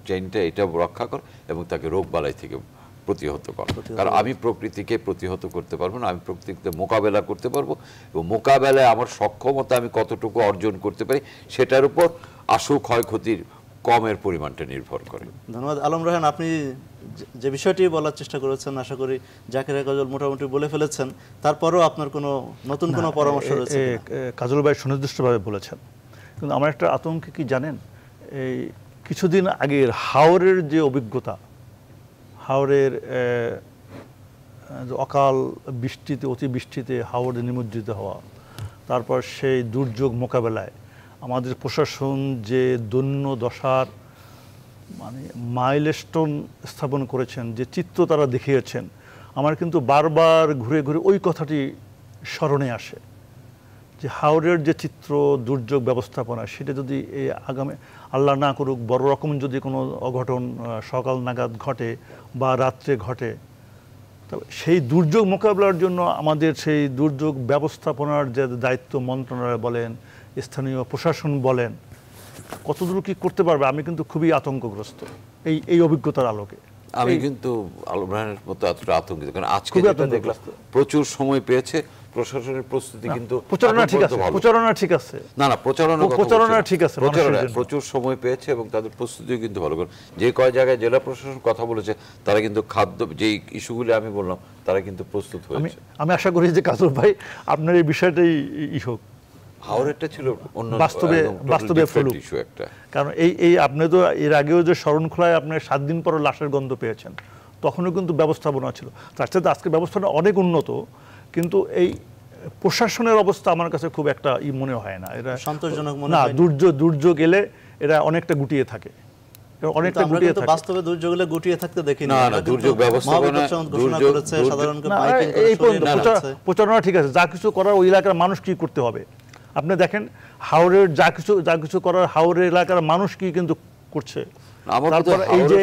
চেইনটা এটা রক্ষা করা, এবং তাকে রোগ বালাই থেকে প্রতিহত করা। কারণ আমি প্রকৃতিকে প্রতিহত করতে পারবো না, আমি প্রকৃতিকে মোকাবেলা করতে পারবো, এবং মোকাবেলায় আমার সক্ষমতা আমি কতটুকু অর্জন করতে পারি সেটার উপর আশু ক্ষয়ক্ষতির কমের পরিমাণটা নির্ভর করে। ধন্যবাদ আলম রায়হান। আপনি যে বিষয়টি বলার চেষ্টা করেছেন আশা করি জাকির কাজল মোটামুটি বলে ফেলেছেন, তারপরেও আপনার কোনো নতুন কোনো পরামর্শ রয়েছে? কাজল ভাই সুনির্দিষ্টভাবে বলেছেন, কিন্তু আমার একটা আতঙ্ক কি জানেন, এই কিছুদিন আগের হাওরের যে অভিজ্ঞতা, হাওরের অকাল বৃষ্টিতে, অতিবৃষ্টিতে হাওরে নিমজ্জিত হওয়া, তারপর সেই দুর্যোগ মোকাবেলায় আমাদের প্রশাসন যে দৈন্য দশার মানে মাইলস্টোন স্থাপন করেছেন, যে চিত্র তারা দেখিয়েছেন, আমার কিন্তু বারবার ঘুরে ঘুরে ওই কথাটি স্মরণে আসে যে হাওরের যে চিত্র দুর্যোগ ব্যবস্থাপনা, সেটা যদি এই আগামী আল্লাহ না করুক বড় রকম যদি কোনো অঘটন সকাল নাগাদ ঘটে বা রাত্রে ঘটে, তবে সেই দুর্যোগ মোকাবিলার জন্য আমাদের সেই দুর্যোগ ব্যবস্থাপনার যে দায়িত্ব মন্ত্রণালয় বলেন, স্থানীয় প্রশাসন বলেন, কতদূর কি করতে পারবে, আমি কিন্তু খুবই আতঙ্কগ্রস্ত এই অভিজ্ঞতার আলোকে। আমি কিন্তু আলম রায়হানের মতো এতটা আতঙ্কিত, কারণ আজকে যেটা দেখলাম প্রচুর সময় পেয়েছে প্রশাসনের প্রস্তুতি, কিন্তু প্রচারণা ঠিক আছে, প্রচারণা ঠিক আছে, না প্রচারণা ঠিক আছে, প্রচুর সময় পেয়েছে এবং তাদের প্রস্তুতিও কিন্তু ভালো করে। যে কয় জায়গায় জেলা প্রশাসন কথা বলেছে তারা কিন্তু খাদ্য যে ইস্যুগুলি আমি বললাম তারা কিন্তু প্রস্তুত হয়েছে। আমি আশা করি যে কাজল ভাই আপনার এই বিষয়টাই হোক, হাওড়েরটা ছিল অন্য বাস্তবে ফলুক একটা। কারণ এই আপনি তো এর আগেও যে শরণখোলায় আপনি 7 দিন পর লাশের গন্ধ পেয়েছেন, তখনও কিন্তু ব্যবস্থাপনা ছিল, তার সাথে আজকে ব্যবস্থাপনা অনেক উন্নত, কিন্তু এই প্রশাসনের অবস্থা আমার কাছে খুব একটা মনে হয় না, এরা সন্তোষজনক মনে না। হয় দুর্যোগ এলে এরা অনেকটা গুটিয়ে থাকে, অনেকটা গুটিয়ে থাকে। বাস্তবে দুর্যোগ এলে গুটিয়ে থাকতে দেখি না, দুর্যোগ ব্যবস্থাপনা এই প্রচারণা ঠিক আছে, যা কিছু করার ওই এলাকার মানুষ কি করতে হবে। আপনি দেখেন হাওড়ের যা কিছু করার হাওড়ের এলাকার মানুষ কি কিন্তু করছে। তারপর এই যে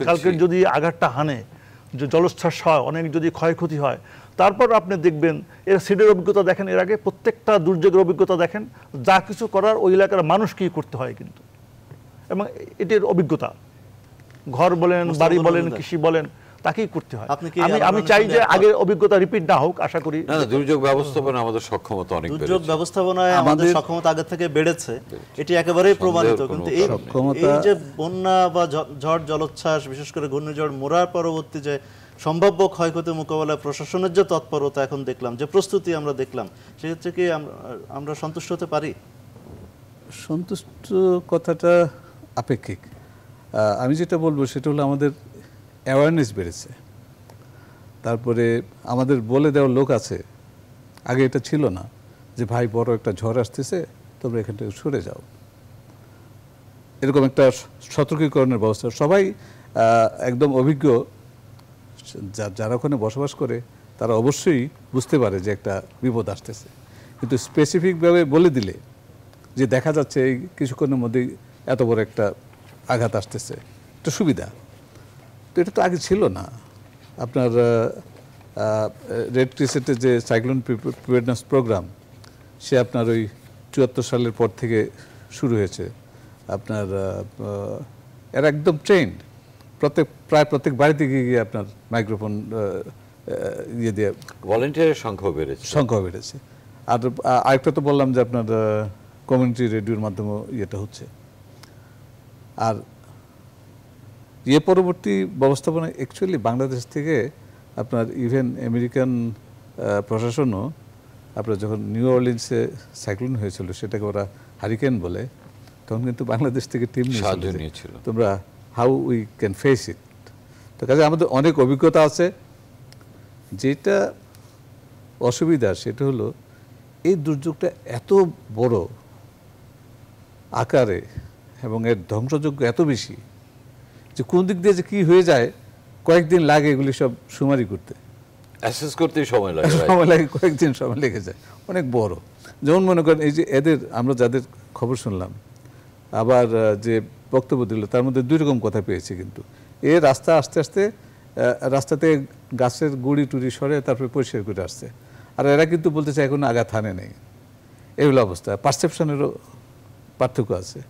কালকে যদি আঘাতটা হানে, যে জলোচ্ছ্বাস হয়, অনেক যদি ক্ষয়ক্ষতি হয়, তারপর আপনি দেখবেন এর সিডের অভিজ্ঞতা দেখেন, এর আগে প্রত্যেকটা দুর্যোগের অভিজ্ঞতা দেখেন, যা কিছু করার ওই এলাকার মানুষ কি করতে হয় কিন্তু, এবং এটির অভিজ্ঞতা ঘর বলেন, বাড়ি বলেন, কৃষি বলেন, তাকেই করতে হয়। আমি চাই যে আগের অভিজ্ঞতা রিপিট না হোক, আশা করি। দুর্যোগ ব্যবস্থা আমাদের সক্ষমতা অনেক বেড়েছে, দুর্যোগ ব্যবস্থাপনায় আমাদের সক্ষমতা আগে থেকে বেড়েছে, এটি একেবারেই প্রমাণিত। কিন্তু এই যে বন্যা বা ঝড় জলোচ্ছ্বাস, বিশেষ করে ঘূর্ণিঝড় মোরার পরবর্তী যে সম্ভাব্য ক্ষয়ক্ষতি মোকাবেলায় প্রশাসনের যে তৎপরতা এখন দেখলাম, যে প্রস্তুতি আমরা দেখলাম, সেক্ষেত্রে কি আমরা সন্তুষ্ট হতে পারি? সন্তুষ্ট কথাটা আপেক্ষিক। আমি যেটা বলবো সেটা হলো আমাদের অ্যাওয়ারনেস বেড়েছে, তারপরে আমাদের বলে দেওয়ার লোক আছে। আগে এটা ছিল না যে ভাই বড় একটা ঝড় আসতেছে, তোমরা এখান থেকে সরে যাও, এরকম একটা সতর্কীকরণের ব্যবস্থা। সবাই একদম অভিজ্ঞ, যারা ওখানে বসবাস করে তারা অবশ্যই বুঝতে পারে যে একটা বিপদ আসতেছে, কিন্তু স্পেসিফিকভাবে বলে দিলে যে দেখা যাচ্ছে এই কিছুক্ষণের মধ্যেই এত বড় একটা আঘাত আসতেছে, একটা সুবিধা। তো এটা তো আগে ছিল না। আপনার রেড ক্রিসেন্টের যে সাইক্লোন প্রিপেয়ারনেস প্রোগ্রাম, সে আপনার ওই ৭৪ সালের পর থেকে শুরু হয়েছে। আপনার এরা একদম ট্রেন্ড, প্রায় প্রত্যেক বাড়িতে গিয়ে আপনার মাইক্রোফোন ইয়ে দিয়ে ভলান্টিয়ারের সংখ্যা বেড়েছে। আর আরেকটা তো বললাম যে আপনার কমিউনিটি রেডিওর মাধ্যমে ইয়েটা হচ্ছে। আর পরবর্তী ব্যবস্থাপনা অ্যাকচুয়ালি বাংলাদেশ থেকে আপনার ইভেন আমেরিকান প্রশাসনও আপনার যখন নিউ অর্লিন্সে সাইক্লোন হয়েছিল, সেটাকে ওরা হারিকেন বলে, তখন কিন্তু বাংলাদেশ থেকে টিম নিয়েছিল, তোমরা how we can face it. তো কাজে আমাদের অনেক অভিজ্ঞতা আছে। যেটা অসুবিধা সেটা হলো এই দুর্যোগটা এত বড় আকারে এবং এর ধ্বংসযোগ্য এত বেশি যে কোন দিক দিয়ে যে কি হয়ে যায় কয়েকদিন লাগে এগুলি সব সুমারি করতে, অ্যাসেস করতেই সময় লাগে, কয়েকদিন সময় লেগে যায়, অনেক বড়। যেমন মনে করেন এই যে এদের আমরা যাদের খবর শুনলাম, আবার যে বক্তব্য দিল, তার মধ্যে দুই রকম কথা পেয়েছি। কিন্তু রাস্তা আস্তে আস্তে রাস্তাতে গাছের গুড়ি টুড়ি সরে তারপরে পরিষ্কার করে আসছে, আর এরা কিন্তু বলতে চায় এখন আঘাত হানে নেই। এগুলো অবস্থা, পারসেপশনেরও পার্থক্য আছে।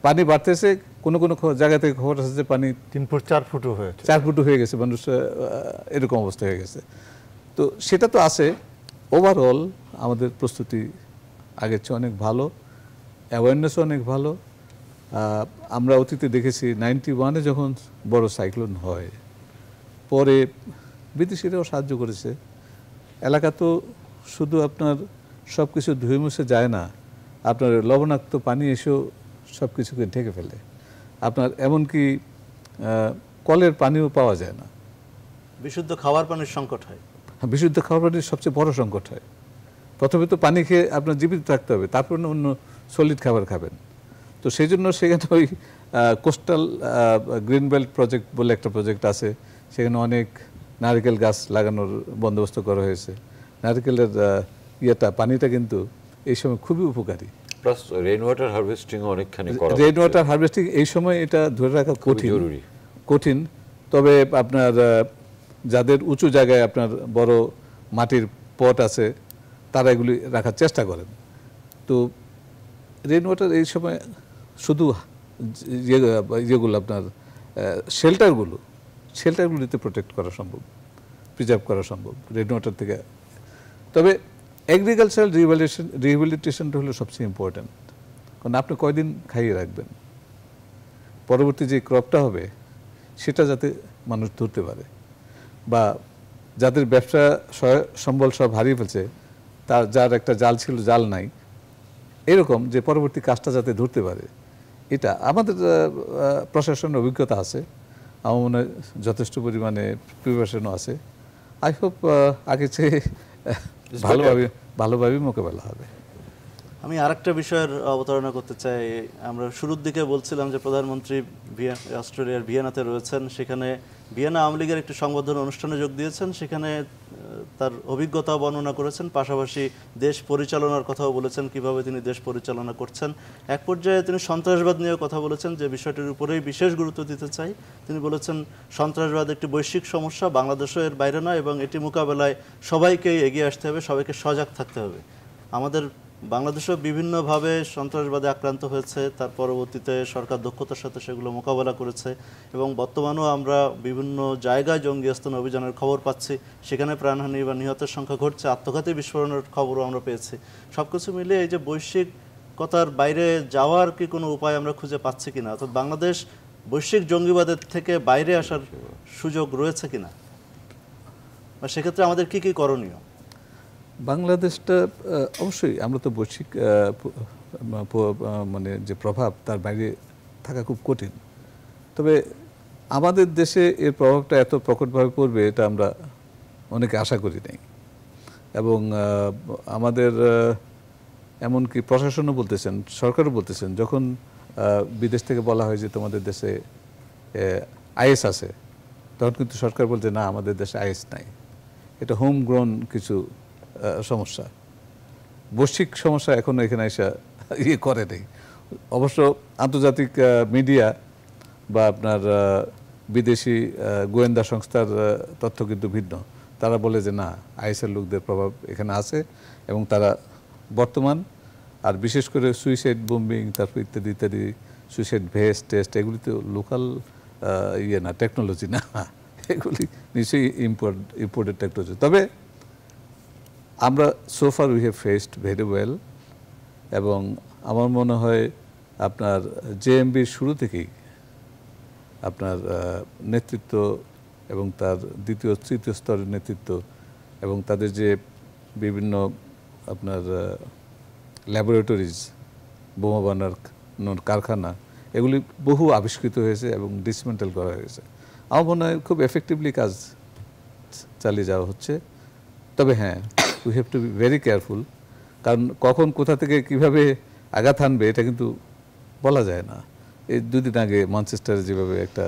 পানি বাড়তেছে, কোনো জায়গা থেকে খবর আছে যে পানি 3 ফুট 4 ফুটও হয়েছে, 4 ফুটও হয়ে গেছে, মানুষ এরকম অবস্থা হয়ে গেছে। তো সেটা তো আছে। ওভারঅল আমাদের প্রস্তুতি আগের চেয়ে অনেক ভালো, অ্যাওয়ারনেসও অনেক ভালো। আমরা অতীতে দেখেছি 91-এ যখন বড় সাইক্লোন হয়, পরে বিদেশিরাও সাহায্য করেছে। এলাকা তো শুধু আপনার সব কিছু ধুয়ে মুছে যায় না, আপনার লবণাক্ত পানি এসেও সব কিছুকে ঢেকে ফেলে। আপনার এমনকি কলের পানিও পাওয়া যায় না, বিশুদ্ধ খাবার পানির সংকট হয়। বিশুদ্ধ খাবার পানির সবচেয়ে বড় সংকট হয়। প্রথমে তো পানি খেয়ে আপনার জীবিত থাকতে হবে, তারপর অন্য সলিড খাবার খাবেন। তো সেই জন্য সেখানে ওই কোস্টাল গ্রিন বেল্ট প্রজেক্ট বলে একটা প্রজেক্ট আছে, সেখানে অনেক নারকেল গাছ লাগানোর বন্দোবস্ত করা হয়েছে। নারকেলের পানিটা কিন্তু এই সময় খুবই উপকারী। প্লাস রেইন ওয়াটার হারভেস্টিং অনেকখানি করা, রেইন ওয়াটার হারভেস্টিং এই সময় এটা ধরে রাখা কঠিন। তবে আপনার যাদের উঁচু জায়গায় আপনার বড় মাটির পট আছে, তারা এগুলি রাখার চেষ্টা করেন। তো রেইন ওয়াটার এই সময় শুধু যেগুলো আপনার শেল্টারগুলিতে প্রোটেক্ট করা সম্ভব, প্রিজার্ভ করা সম্ভব রেইন ওয়াটার থেকে। তবে এগ্রিকালচারাল রিহ্যাবিলিটেশনটা হলো সবচেয়ে ইম্পর্ট্যান্ট, কারণ আপনি কয়দিন খাইয়ে রাখবেন, পরবর্তী যে ক্রপটা হবে সেটা যাতে মানুষ ধরতে পারে, বা যাদের ব্যবসা সম্বল সব হারিয়ে ফেলছে, যার একটা জাল ছিল জাল নাই, এরকম যে পরবর্তী কাজটা যাতে ধরতে পারে, এটা আমাদের প্রশাসনের অভিজ্ঞতা আছে। আমার মনে হয় যথেষ্ট পরিমাণে প্রিপারেশনও আছে। আই হোপ আগে চেয়ে ভালোভাবে মোকাবেলা হবে। আমি আরেকটা বিষয়ের অবতারণা করতে চাই। আমরা শুরুর দিকে বলছিলাম যে প্রধানমন্ত্রী অস্ট্রেলিয়ার ভিয়েনাতে রয়েছেন, সেখানে ভিয়েনা আওয়ামী লীগের একটি সংবর্ধনা অনুষ্ঠানে যোগ দিয়েছেন, সেখানে তার অভিজ্ঞতা বর্ণনা করেছেন, পাশাপাশি দেশ পরিচালনার কথাও বলেছেন, কিভাবে তিনি দেশ পরিচালনা করছেন। এক পর্যায়ে তিনি সন্ত্রাসবাদ নিয়ে কথা বলেছেন, যে বিষয়টির উপরেই বিশেষ গুরুত্ব দিতে চাই। তিনি বলেছেন সন্ত্রাসবাদ একটি বৈশ্বিক সমস্যা, বাংলাদেশও এর বাইরে নয়, এবং এটি মোকাবেলায় সবাইকেই এগিয়ে আসতে হবে, সবাইকে সজাগ থাকতে হবে। আমাদের বাংলাদেশও বিভিন্নভাবে সন্ত্রাসবাদে আক্রান্ত হয়েছে, তার পরবর্তীতে সরকার দক্ষতার সাথে সেগুলো মোকাবেলা করেছে, এবং বর্তমানেও আমরা বিভিন্ন জায়গায় জঙ্গি আস্তানা অভিযানের খবর পাচ্ছি, সেখানে প্রাণহানি বা নিহতের সংখ্যা ঘটছে, আত্মঘাতী বিস্ফোরণের খবরও আমরা পেয়েছি। সব কিছু মিলে এই যে বৈশ্বিকতার বাইরে যাওয়ার কি কোনো উপায় আমরা খুঁজে পাচ্ছি কিনা, অর্থাৎ বাংলাদেশ বৈশ্বিক জঙ্গিবাদের থেকে বাইরে আসার সুযোগ রয়েছে কিনা, বা সেক্ষেত্রে আমাদের কি কি করণীয়? বাংলাদেশটা অবশ্যই, আমরা তো বৈশ্বিক মানে যে প্রভাব তার বাইরে থাকা খুব কঠিন, তবে আমাদের দেশে এর প্রভাবটা এত প্রকটভাবে পড়বে এটা আমরা অনেকে আশা করি নাই। এবং আমাদের এমনকি প্রশাসনও বলতেছেন, সরকারও বলতেছেন, যখন বিদেশ থেকে বলা হয় যে তোমাদের দেশে আইএস আছে, তখন কিন্তু সরকার বলছে না, আমাদের দেশে আইএস নাই, এটা হোম গ্রোন কিছু সমস্যা, বৈশ্বিক সমস্যা এখনো এখানে এসে করে নেই। অবশ্য আন্তর্জাতিক মিডিয়া বা আপনার বিদেশি গোয়েন্দা সংস্থার তথ্য কিন্তু ভিন্ন। তারা বলে যে না, আইএসের লোকদের প্রভাব এখানে আছে, এবং তারা বর্তমান, আর বিশেষ করে সুইসাইড বোম্বিং, তারপর ইত্যাদি ইত্যাদি, সুইসাইড ভেস্ট টেস্ট, এগুলি তো লোকাল না, টেকনোলজি না, এগুলি নিশ্চয়ই ইম্পোর্টেড টেকনোলজি। তবে আমরা so far we have faced very well, এবং আমার মনে হয় আপনার জেএমবির শুরু থেকেই আপনার নেতৃত্ব এবং তার দ্বিতীয় তৃতীয় স্তরের নেতৃত্ব এবং তাদের যে বিভিন্ন আপনার ল্যাবরেটরিজ, বোমা বানানোর কারখানা, এগুলি বহু আবিষ্কৃত হয়েছে এবং ডিসমেন্টেল করা হয়েছে। আমার মনে হয় খুব এফেক্টিভলি কাজ চালিয়ে যাওয়া হচ্ছে। তবে হ্যাঁ, we have to be very careful, কারণ কখন কোথা থেকে কিভাবে আঘাত আনবে এটা কিন্তু বলা যায় না। এই দুদিন আগে ম্যানচেস্টারে যেভাবে একটা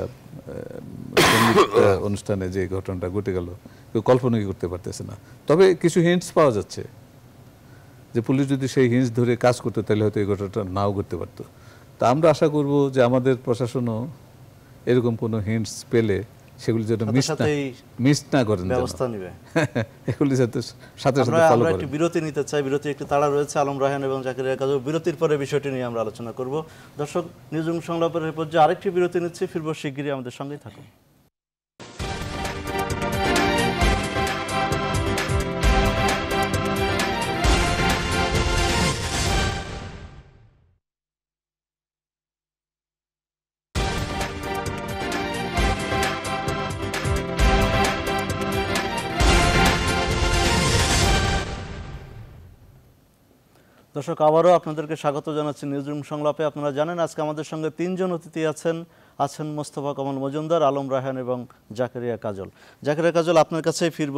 অনুষ্ঠানে যে ঘটনাটা ঘটে গেল, কেউ কল্পনাই করতে পারতেছে না। তবে কিছু হিন্টস পাওয়া যাচ্ছে যে পুলিশ যদি সেই হিন্টস ধরে কাজ করতো তাহলে হয়তো এই ঘটনাটা নাও করতে পারতো। তা আমরা আশা করব যে আমাদের প্রশাসনও এরকম কোনো হিন্টস পেলে সেগুলি যেন মিস না করেন, ব্যবস্থা নেবে, এগুলি যাতে সাথে সাথে ফলো আমরা করেন। একটি বিরতি নিতে চাই, বিরতি একটি তাড়া রয়েছে। আলম রায়হান এবং জাকিরিয়া কাজল, বিরতির পরে বিষয়টি নিয়ে আমরা আলোচনা করব। দর্শক, নিউজরুম সংলাপের পর্যায়ে আরেকটি বিরতি নিচ্ছি, ফিরব শিগগিরই, আমাদের সঙ্গেই থাকুন। দর্শক, আবারও আপনাদেরকে স্বাগত জানাচ্ছি নিউজরুম সংলাপে। আপনারা জানেন আজকে আমাদের সঙ্গে তিনজন অতিথি আছেন মোস্তফা কামাল মজুমদার, আলম রায়হান এবং জাকেরিয়া কাজল। জাকেরিয়া কাজল, আপনার কাছেই ফিরব।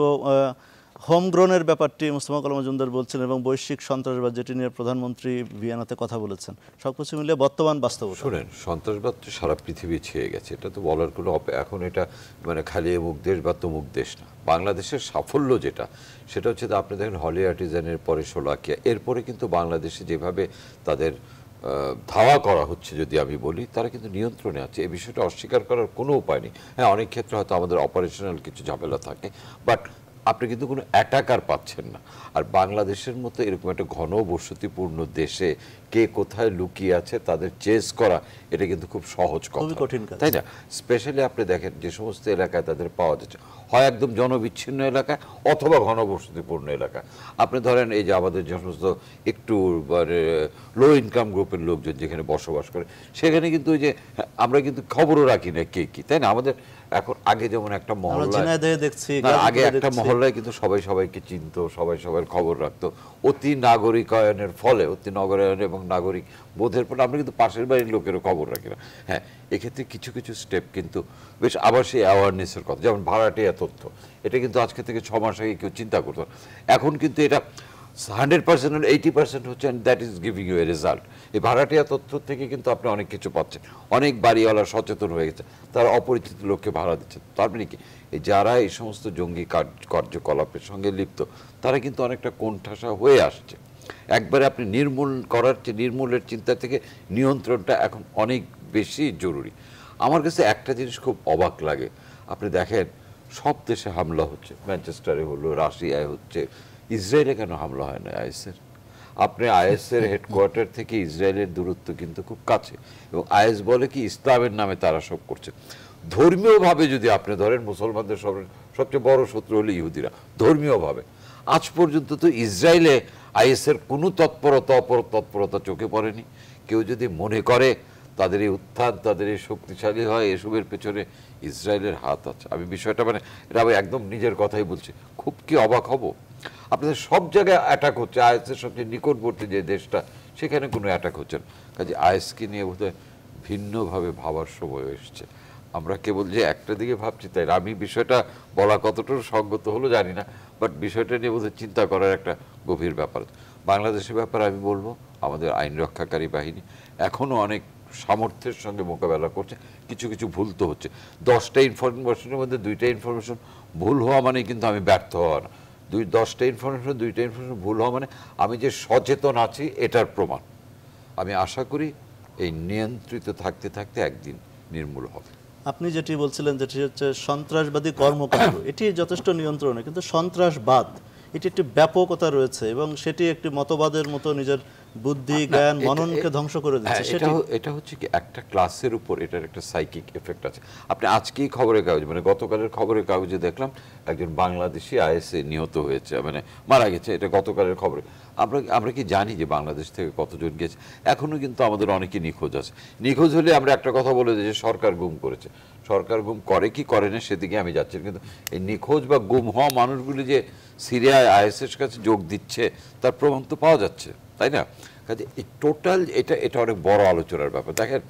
হোম গ্রোনের ব্যাপারটি মোস্তফা কামাল মজুমদার বলছেন, এবং বৈশ্বিক সন্ত্রাসবাদ যেটি নিয়ে প্রধানমন্ত্রী ভিয়েনাতে কথা বলেছেন, সব কিছু মিলে বর্তমান বাস্তবতা। শোনেন, সন্ত্রাসবাদ তো সারা পৃথিবী ছেয়ে গেছে, এটা তো বলার কোনো এখন এটা মানে খালি অমুক দেশ বা তমুক দেশ না। বাংলাদেশের সাফল্য যেটা, সেটা হচ্ছে যে আপনি দেখেন হলি আর্টিজানের পরে শোলাকিয়া, এরপরে কিন্তু বাংলাদেশে যেভাবে তাদের ধাওয়া করা হচ্ছে, যদি আমি বলি, তারা কিন্তু নিয়ন্ত্রণে আছে। এই বিষয়টা অস্বীকার করার কোনো উপায় নেই। হ্যাঁ, অনেক ক্ষেত্রে হয়তো আমাদের অপারেশনাল কিছু ঝামেলা থাকে, বাট আপনি কিন্তু কোনো অ্যাটাকার পাচ্ছেন না। আর বাংলাদেশের মতো এরকম একটা ঘনবসতিপূর্ণ দেশে কে কোথায় লুকিয়ে আছে তাদের চেস করা, এটা কিন্তু খুব সহজ কথা, তাই না? স্পেশালি আপনি দেখেন যে সমস্ত এলাকায় তাদের পাওয়া যাচ্ছে, হয় একদম জনবিচ্ছিন্ন এলাকা অথবা ঘনবসতিপূর্ণ এলাকা। আপনি ধরেন এই যে আমাদের যে সমস্ত একটু লো ইনকাম গ্রুপের লোকজন যেখানে বসবাস করে, সেখানে কিন্তু ওই যে আমরা কিন্তু খবরও রাখি না কে কি, তাই না? আমাদের এখন আগে যেমন একটা মহল্লায় ঝিনাইদহে দেখছি, আগে একটা মহল্লায় কিন্তু সবাই সবাইকে চিনতো, সবাই সবার খবর রাখতো। অতি নাগরিকায়নের ফলে, অতি নগরায়ন এবং নাগরিক বোধের পর আমরা কিন্তু পাশের বাড়ির লোকেরও খবর রাখি না। হ্যাঁ, এক্ষেত্রে কিছু কিছু স্টেপ কিন্তু বেশ, আবার সেই অ্যাওয়ারনেসের কথা, যেমন ভাড়াটিয়া তথ্য, এটা কিন্তু আজকে থেকে 6 মাস আগে কেউ চিন্তা করতো না। এখন কিন্তু এটা 100% 80% হচ্ছে, that is giving you a result. এই ভাড়াটিয়া তথ্য থেকে কিন্তু আপনি অনেক কিছু পাচ্ছেন। অনেক বাড়িওয়ালা সচেতন হয়ে গেছে, তারা অপরিচিত লোককে ভাড়া দিচ্ছেন। তার মানে কি, যারা এই সমস্ত জঙ্গি কার্যকলাপের সঙ্গে লিপ্ত, তারা কিন্তু অনেকটা কোণঠাসা হয়ে আসছে। একবারে আপনি নির্মূল করার চেয়ে, নির্মূলের চিন্তা থেকে নিয়ন্ত্রণটা এখন অনেক বেশি জরুরি। আমার কাছে একটা জিনিস খুব অবাক লাগে, আপনি দেখেন সব দেশে হামলা হচ্ছে, ম্যানচেস্টারে হলো, রাশিয়ায় হচ্ছে, ইসরায়েলে কেন হামলা হয় না আইএসের? আপনি আইএসের হেডকোয়ার্টার থেকে ইসরায়েলের দূরত্ব কিন্তু খুব কাছে, এবং আইএস বলে কি ইসলামের নামে তারা সব করছে। ধর্মীয়ভাবে যদি আপনি ধরেন, মুসলমানদের সবচেয়ে বড় শত্রু হলো ইহুদিরা ধর্মীয়ভাবে। আজ পর্যন্ত তো ইসরায়েলে আইএসের কোনো তৎপরতা চোখে পড়েনি। কেউ যদি মনে করে তাদের এই উত্থান, তাদের এই শক্তিশালী হয়, এসবের পেছনে ইসরায়েলের হাত আছে, আমি বিষয়টা এটা আমি একদম নিজের কথাই বলছি, খুব কি অবাক হব। আপনাদের সব জায়গায় অ্যাটাক হচ্ছে, আইএসের সবচেয়ে নিকটবর্তী যে দেশটা, সেখানে কোনো অ্যাটাক হচ্ছে না। কাজে আইএসকে নিয়ে বোধহয় ভিন্নভাবে ভাবার সময় এসছে। আমরা কেবল যে একটা দিকে ভাবছি তাই না। আমি বিষয়টা বলা কতটুকু সঙ্গত হলো জানি না, বাট বিষয়টা নিয়ে বোধহয় চিন্তা করার একটা গভীর ব্যাপার। বাংলাদেশের ব্যাপারে আমি বলবো, আমাদের আইন রক্ষাকারী বাহিনী এখনও অনেক সামর্থ্যের সঙ্গে মোকাবেলা করছে। কিছু কিছু ভুল তো হচ্ছে। 10টা ইনফরমেশনের মধ্যে 2টা ইনফরমেশন ভুল হওয়া মানে কিন্তু আমি ব্যর্থ হওয়া না। 10টা ইনফরমেশন 2টা ইনফরমেশন ভুল হওয়া মানে আমি যে সচেতন আছি এটার প্রমাণ। আমি আশা করি এই নিয়ন্ত্রিত থাকতে থাকতে একদিন নির্মূল হবে। আপনি যেটি বলছিলেন, যেটি হচ্ছে সন্ত্রাসবাদী কর্মকাণ্ড, এটি যথেষ্ট নিয়ন্ত্রণে, কিন্তু সন্ত্রাসবাদ এটি একটি ব্যাপকতা রয়েছে, এবং সেটি একটি মতবাদের মতো নিজের বুদ্ধি, জ্ঞান, মননকে ধ্বংস করে দিচ্ছে। এটা হচ্ছে কি, একটা ক্লাসের উপর এটার একটা সাইকিক এফেক্ট আছে। আপনি আজকেই খবরের কাগজ, গতকালের খবরের কাগজে দেখলাম একজন বাংলাদেশি আইএসএ নিহত হয়েছে, মারা গেছে। এটা গতকালের খবরে। আমরা কি জানি যে বাংলাদেশ থেকে কতজন গেছে? এখনো কিন্তু আমাদের অনেকে নিখোঁজ আছে। নিখোঁজ হলে আমরা একটা কথা বলে দিই যে সরকার গুম করেছে। সরকার গুম করে কি করে না সেদিকে আমি যাচ্ছি, কিন্তু এই নিখোঁজ বা গুম হওয়া মানুষগুলি যে সিরিয়ায় আইএসের কাছে যোগ দিচ্ছে তার প্রমাণ তো পাওয়া যাচ্ছে, তাই না? কাজে এই টোটাল এটা অনেক বড় আলোচনার ব্যাপার। দেখেন,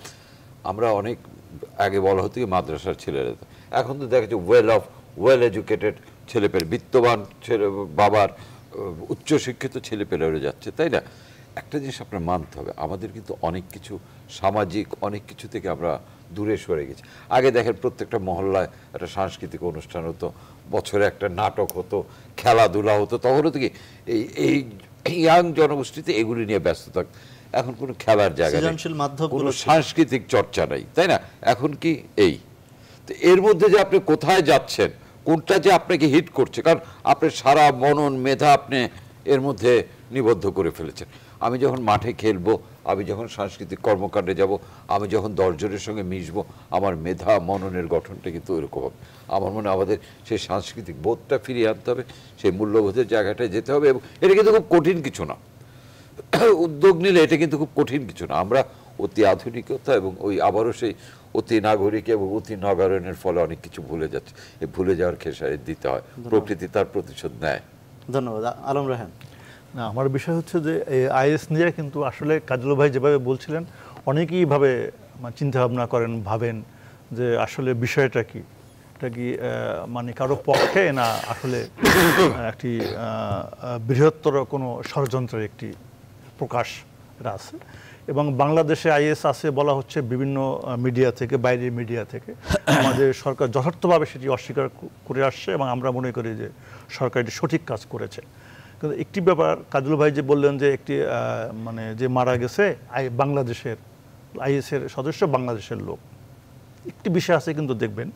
আমরা অনেক আগে বলা হতো কি মাদ্রাসার ছেলেরা, এখন তো দেখা যাচ্ছে ওয়েল এডুকেটেড ছেলেপেলে, বিত্তবান ছেলে, বাবার উচ্চশিক্ষিত ছেলেপেলেরা যাচ্ছে, তাই না? একটা জিনিস আপনার মানতে হবে, আমাদের কিন্তু অনেক কিছু সামাজিক অনেক কিছু থেকে আমরা দূরে সরে গেছি। আগে দেখেন প্রত্যেকটা মহল্লায় একটা সাংস্কৃতিক অনুষ্ঠান হতো, বছরে একটা নাটক হতো, খেলাধুলা হতো। তখন হতো কি, এই ইয়াং জনগোষ্ঠীতে এগুলি নিয়ে ব্যস্ত থাক। এখন কোনো খেলার জায়গা নেই, কোনো সাংস্কৃতিক চর্চা নেই, তাই না? এখন কি এই তো এর মধ্যে যে আপনি কোথায় যাচ্ছেন, কোনটা যে আপনাকে হিট করছে, কারণ আপনি সারা মনন মেধা আপনি এর মধ্যে নিবদ্ধ করে ফেলেছেন। আমি যখন মাঠে খেলবো, আমি যখন সাংস্কৃতিক কর্মকাণ্ডে যাব, আমি যখন 10 জনের সঙ্গে মিশবো, আমার মেধা মননের গঠনটা কিন্তু ওইরকম হবে। আমার মনে আমাদের সেই সাংস্কৃতিক বোধটা ফিরিয়ে আনতে হবে, সেই মূল্যবোধের জায়গাটায় যেতে হবে। এবং এটা কিন্তু খুব কঠিন কিছু না, উদ্যোগ নিলে এটা কিন্তু খুব কঠিন কিছু না। আমরা অতি আধুনিকতা এবং আবারও সেই অতি নাগরিক এবং অতি নগরায়নের ফলে অনেক কিছু ভুলে যাচ্ছে। এই ভুলে যাওয়ার খেসারত দিতে হয়, প্রকৃতি তার প্রতিশোধ নেয়। ধন্যবাদ। আলম রায়হান। না, আমার বিষয় হচ্ছে যে আইএস নিয়ে কিন্তু আসলে কাজল ভাই যেভাবে বলছিলেন, অনেকেই ভাবে চিন্তা ভাবনা করেন, ভাবেন যে আসলে বিষয়টা কি, এটা কি কারো পক্ষে না আসলে একটি বৃহত্তর কোনো ষড়যন্ত্রের একটি প্রকাশ এটা আছে। এবং বাংলাদেশে আইএস আছে বলা হচ্ছে বিভিন্ন মিডিয়া থেকে, বাইরের মিডিয়া থেকে। আমাদের সরকার যথার্থভাবে সেটি অস্বীকার করে আসছে, এবং আমরা মনে করি যে সরকার এটি সঠিক কাজ করেছে। কিন্তু একটি ব্যাপার, কাজল ভাই যে বললেন যে একটি যে মারা গেছে বাংলাদেশের আইএসের সদস্য, বাংলাদেশের লোক, একটি বিষয় আছে কিন্তু দেখবেন,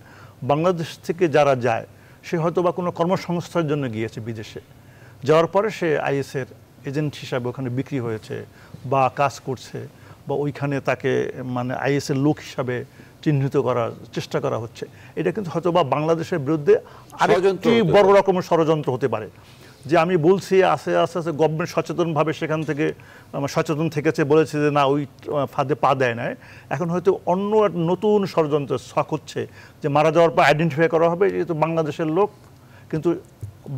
বাংলাদেশ থেকে যারা যায় সে হয়তো বা কোনো কর্মসংস্থার জন্য গিয়েছে বিদেশে, যাওয়ার পরে সে আইএসের এজেন্ট হিসাবে ওখানে বিক্রি হয়েছে বা কাজ করছে, বা ওইখানে তাকে আইএসের লোক হিসাবে চিহ্নিত করার চেষ্টা করা হচ্ছে। এটা কিন্তু হয়তো বা বাংলাদেশের বিরুদ্ধে আরেকটি বড় রকমের ষড়যন্ত্র হতে পারে। যে আমি বলছি আস্তে আস্তে গভর্নমেন্ট সচেতনভাবে সেখান থেকে সচেতন থেকেছে, বলেছে যে না ওই ফাঁদে পা দেয় না, এখন হয়তো অন্য এক নতুন ষড়যন্ত্রের শখ হচ্ছে যে মারা যাওয়ার পর আইডেন্টিফাই করা হবে যেহেতু বাংলাদেশের লোক, কিন্তু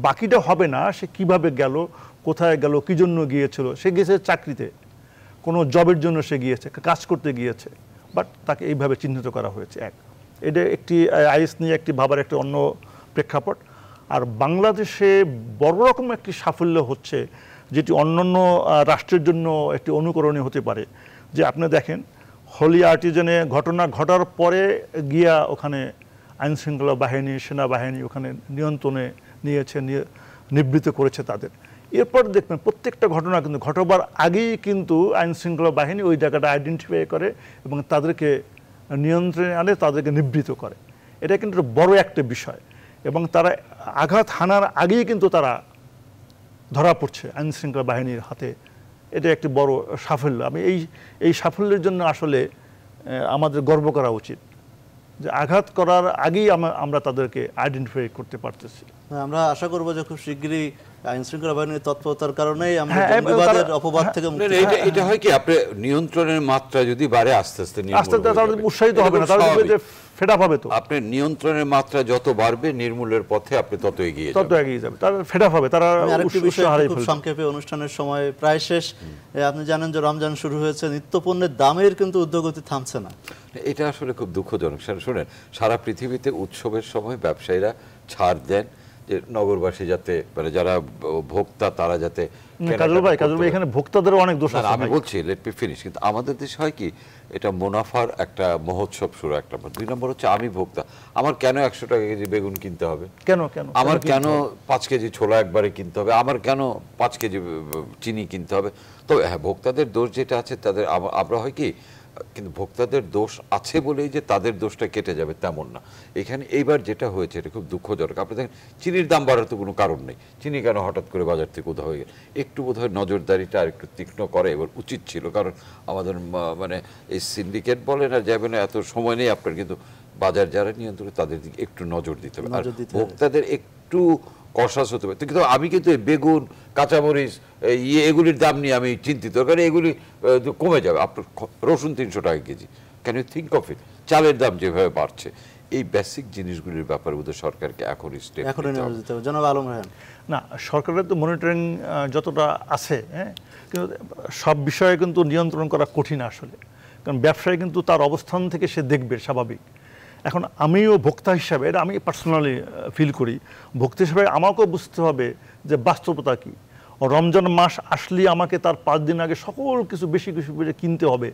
বাকিটা হবে না সে কিভাবে গেল, কোথায় গেল, কী জন্য গিয়েছিল। সে গিয়েছে চাকরিতে, কোনো জবের জন্য সে গিয়েছে, কাজ করতে গিয়েছে, বাট তাকে এইভাবে চিহ্নিত করা হয়েছে। এটা একটি আইএস নিয়ে একটি ভাবার একটা অন্য প্রেক্ষাপট। আর বাংলাদেশে বড় রকম একটি সাফল্য হচ্ছে যেটি অন্যান্য রাষ্ট্রের জন্য একটি অনুকরণীয় হতে পারে, যে আপনি দেখেন হোলি আর্টিজানে ঘটনা ঘটার পরে গিয়া ওখানে আইনশৃঙ্খলা বাহিনী, সেনাবাহিনী ওখানে নিয়ন্ত্রণে নিয়েছে, নিবৃত্ত করেছে তাদের। এরপর দেখবেন প্রত্যেকটা ঘটনা কিন্তু ঘটবার আগেই কিন্তু আইনশৃঙ্খলা বাহিনী ওই জায়গাটা আইডেন্টিফাই করে এবং তাদেরকে নিয়ন্ত্রণে আনে, তাদেরকে নিবৃত্ত করে। এটা কিন্তু বড় একটা বিষয়, এবং তারা আঘাত হানার আগেই কিন্তু তারা ধরা পড়ছে আইনশৃঙ্খলা বাহিনীর হাতে। এটা একটি বড় সাফল্য। আমি এই সাফল্যের জন্য আসলে আমাদের গর্ব করা উচিত যে আঘাত করার আগেই আমরা তাদেরকে আইডেন্টিফাই করতে পারতেছি। আমরা আশা করব যে খুব শিগগিরই আইনশৃঙ্খলা বাহিনীর তৎপরতার কারণেই আমরা জঙ্গিবাদের অপবাদ থেকে মুক্তি। এটা হয় কি আপনি নিয়ন্ত্রণের মাত্রা যদি বাড়ে আস্তে আস্তে উৎসাহিত হবে না, তারা ফেড আপ হবে। তো আপনি নিয়ন্ত্রণের মাত্রা যত বাড়বে নির্মূলের পথে আপনি তত এগিয়ে যাবে, তারা ফেড আপ হবে। তারা আরেকটি বিষয় খুব সংক্ষেপে, অনুষ্ঠানের সময় প্রায় শেষ, আপনি জানেন যে রমজান শুরু হয়েছে, নিত্যপণ্যের দামের কিন্তু ঊর্ধ্বগতি থামছে না। এটা আসলে খুব দুঃখজনক। শুনেন, সারা পৃথিবীতে উৎসবের সময় ব্যবসায়ীরা ছাড় দেন যে নগরবাসী যাতে, মানে যারা ভোক্তা তারা যাতে। কাজল ভাই এখানে ভোক্তাদেরও অনেক দোষ আছে। আমি বলছি লেট মি ফিনিশ। কিন্তু আমাদের দেশে হয় কি, এটা মুনাফার একটা মহোৎসব শুরু, এক নম্বর। দুই নম্বর হচ্ছে আমি ভোক্তা, আমার কেন 100 টাকা কেজি বেগুন কিনতে হবে, আমার কেন 5 কেজি ছোলা একবারে কিনতে হবে, আমার কেন 5 কেজি চিনি কিনতে হবে। তবে হ্যাঁ, ভোক্তাদের দোষ যেটা আছে তাদের, আমরা হয় কি, কিন্তু ভোক্তাদের দোষ আছে বলেই যে তাদের দোষটা কেটে যাবে তেমন না। এখানে এইবার যেটা হয়েছে এটা খুব দুঃখজনক। আপনি দেখেন চিনির দাম বাড়ার তো কোনো কারণ নেই, চিনি কেন হঠাৎ করে বাজার থেকে উধাও হয়ে গেল। একটু বোধহয় নজরদারিটা আর একটু তীক্ষ্ণ করে এবার উচিত ছিল, কারণ আমাদের মানে এই সিন্ডিকেট বলেন আর যাবে না, এত সময় নেই আপনার, কিন্তু বাজার যারা নিয়ন্ত্রণ তাদের দিকে একটু নজর দিতে হবে, আর ভোক্তাদের একটু কষাস হতে পারে। কিন্তু আমি কিন্তু বেগুন, কাঁচামরিচ, এগুলির দাম নিয়ে আমি চিন্তিত, কারণ এগুলি কমে যাবে। আপনার রসুন 300 টাকা কেজি, can you think of it? চালের দাম যেভাবে বাড়ছে, এই বেসিক জিনিসগুলির ব্যাপারে বোধহয় সরকারকে এখনই স্টেপ নিতে হবে। জনাব আলম রায়হান, না, সরকারের তো মনিটরিং যতটা আছে, কিন্তু সব বিষয়ে কিন্তু নিয়ন্ত্রণ করা কঠিন আসলে, কারণ ব্যবসায়ী কিন্তু তার অবস্থান থেকে সে দেখবে, স্বাভাবিক। এখন আমিও ভোক্তা হিসাবে, এটা আমি পার্সোনালি ফিল করি, ভোক্তা হিসাবে আমাকেও বুঝতে হবে যে বাস্তবতা কী। রমজান মাস আসলেই আমাকে তার 5 দিন আগে সকল কিছু বেশি কিছু কিনতে হবে,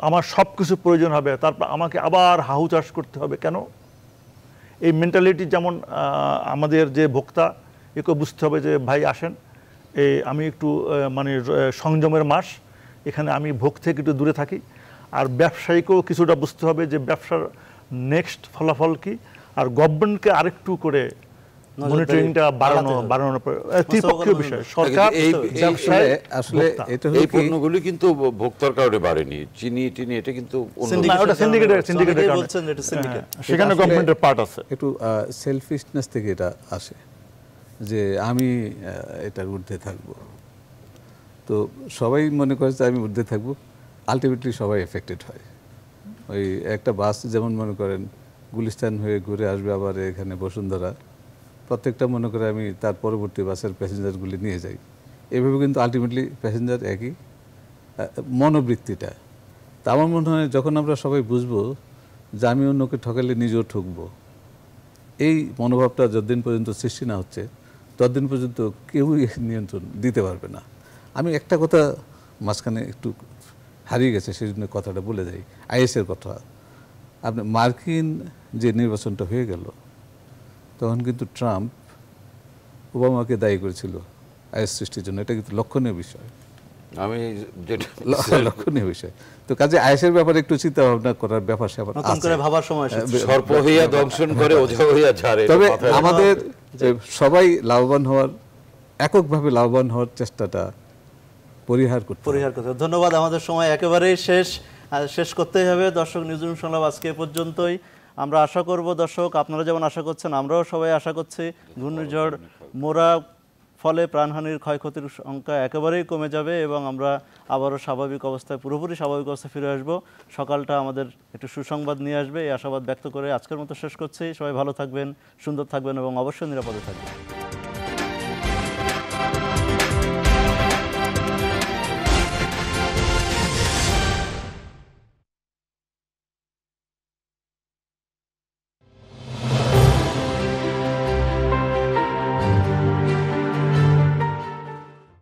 আমার সব কিছু প্রয়োজন হবে, তারপর আমাকে আবার হাহু চাষ করতে হবে। কেন? এই মেন্টালিটি যেমন আমাদের যে ভোক্তা, একে বুঝতে হবে যে ভাই আসেন, আমি একটু মানে সংযমের মাস, এখানে আমি ভোগ থেকে একটু দূরে থাকি। আর ব্যবসায়ীকেও কিছুটা বুঝতে হবে যে ব্যবসার নেক্সট ফলাফল কি, আর গভর্নমেন্টকে আরেকটু করে মনিটরিংটা বাড়ানোর ত্রিপক্ষীয় বিষয়। সরকার এই পণ্যগুলি কিন্তু ভোক্তার কারণে বাড়েনি, চিনি টিনি, এটা কিন্তু সেখানে গভর্নমেন্টের পার্ট আছে। একটু সেলফিশনেস থেকে এটা আসে যে আমি এটার ঊর্ধ্বে থাকবো, তো সবাই মনে করে যে আমি ঊর্ধ্বে থাকবো, আলটিমেটলি সবাই এফেক্টেড হয়। ওই একটা বাস যেমন মনে করেন গুলিস্তান হয়ে ঘুরে আসবে, আবার এখানে বসুন্ধরা, প্রত্যেকটা মনে করে আমি তার পরবর্তী বাসের প্যাসেঞ্জারগুলি নিয়ে যাই, এভাবে কিন্তু আলটিমেটলি প্যাসেঞ্জার একই মনোবৃত্তিটা। তা আমার মনে হয় যখন আমরা সবাই বুঝবো যে আমি অন্যকে ঠকালে নিজেও ঠকবো, এই মনোভাবটা যতদিন পর্যন্ত সৃষ্টি না হচ্ছে ততদিন পর্যন্ত কেউই নিয়ন্ত্রণ দিতে পারবে না। আমি একটা কথা মাঝখানে একটু হারিয়ে গেছে, সেই জন্য কথাটা বলে যাই, আইএসের কথা। আপনি মার্কিন যে নির্বাচনটা হয়ে গেল, তখন কিন্তু ট্রাম্প ওবামাকে দায়ী করেছিল আইএস সৃষ্টির জন্য, এটা কিন্তু লক্ষণীয় বিষয়, আমি যেটা লক্ষণীয় বিষয়। তো কাজে আইএসের ব্যাপারে একটু চিন্তা ভাবনা করার ব্যাপার স্যাপার ভাবার সময়, সর্প হইয়া দংশন করে ওঝা হইয়া ঝাড়ে। তবে আমাদের সবাই লাভবান হওয়ার, এককভাবে লাভবান হওয়ার চেষ্টাটা পরিহার করতে। ধন্যবাদ। আমাদের সময় একেবারেই শেষ করতেই হবে। দর্শক, নিউজরুম সংলাপ আজকে এ পর্যন্তই। আমরা আশা করব দর্শক, আপনারা যেমন আশা করছেন আমরাও সবাই আশা করছি ঘূর্ণিঝড় মোরা ফলে প্রাণহানির ক্ষয়ক্ষতির সংখ্যা একেবারেই কমে যাবে এবং আমরা আবারও স্বাভাবিক অবস্থায় পুরোপুরি স্বাভাবিক অবস্থায় ফিরে আসব। সকালটা আমাদের একটু সুসংবাদ নিয়ে আসবে, এই আশাবাদ ব্যক্ত করে আজকের মতো শেষ করছি। সবাই ভালো থাকবেন, সুন্দর থাকবেন এবং অবশ্যই নিরাপদে থাকবেন।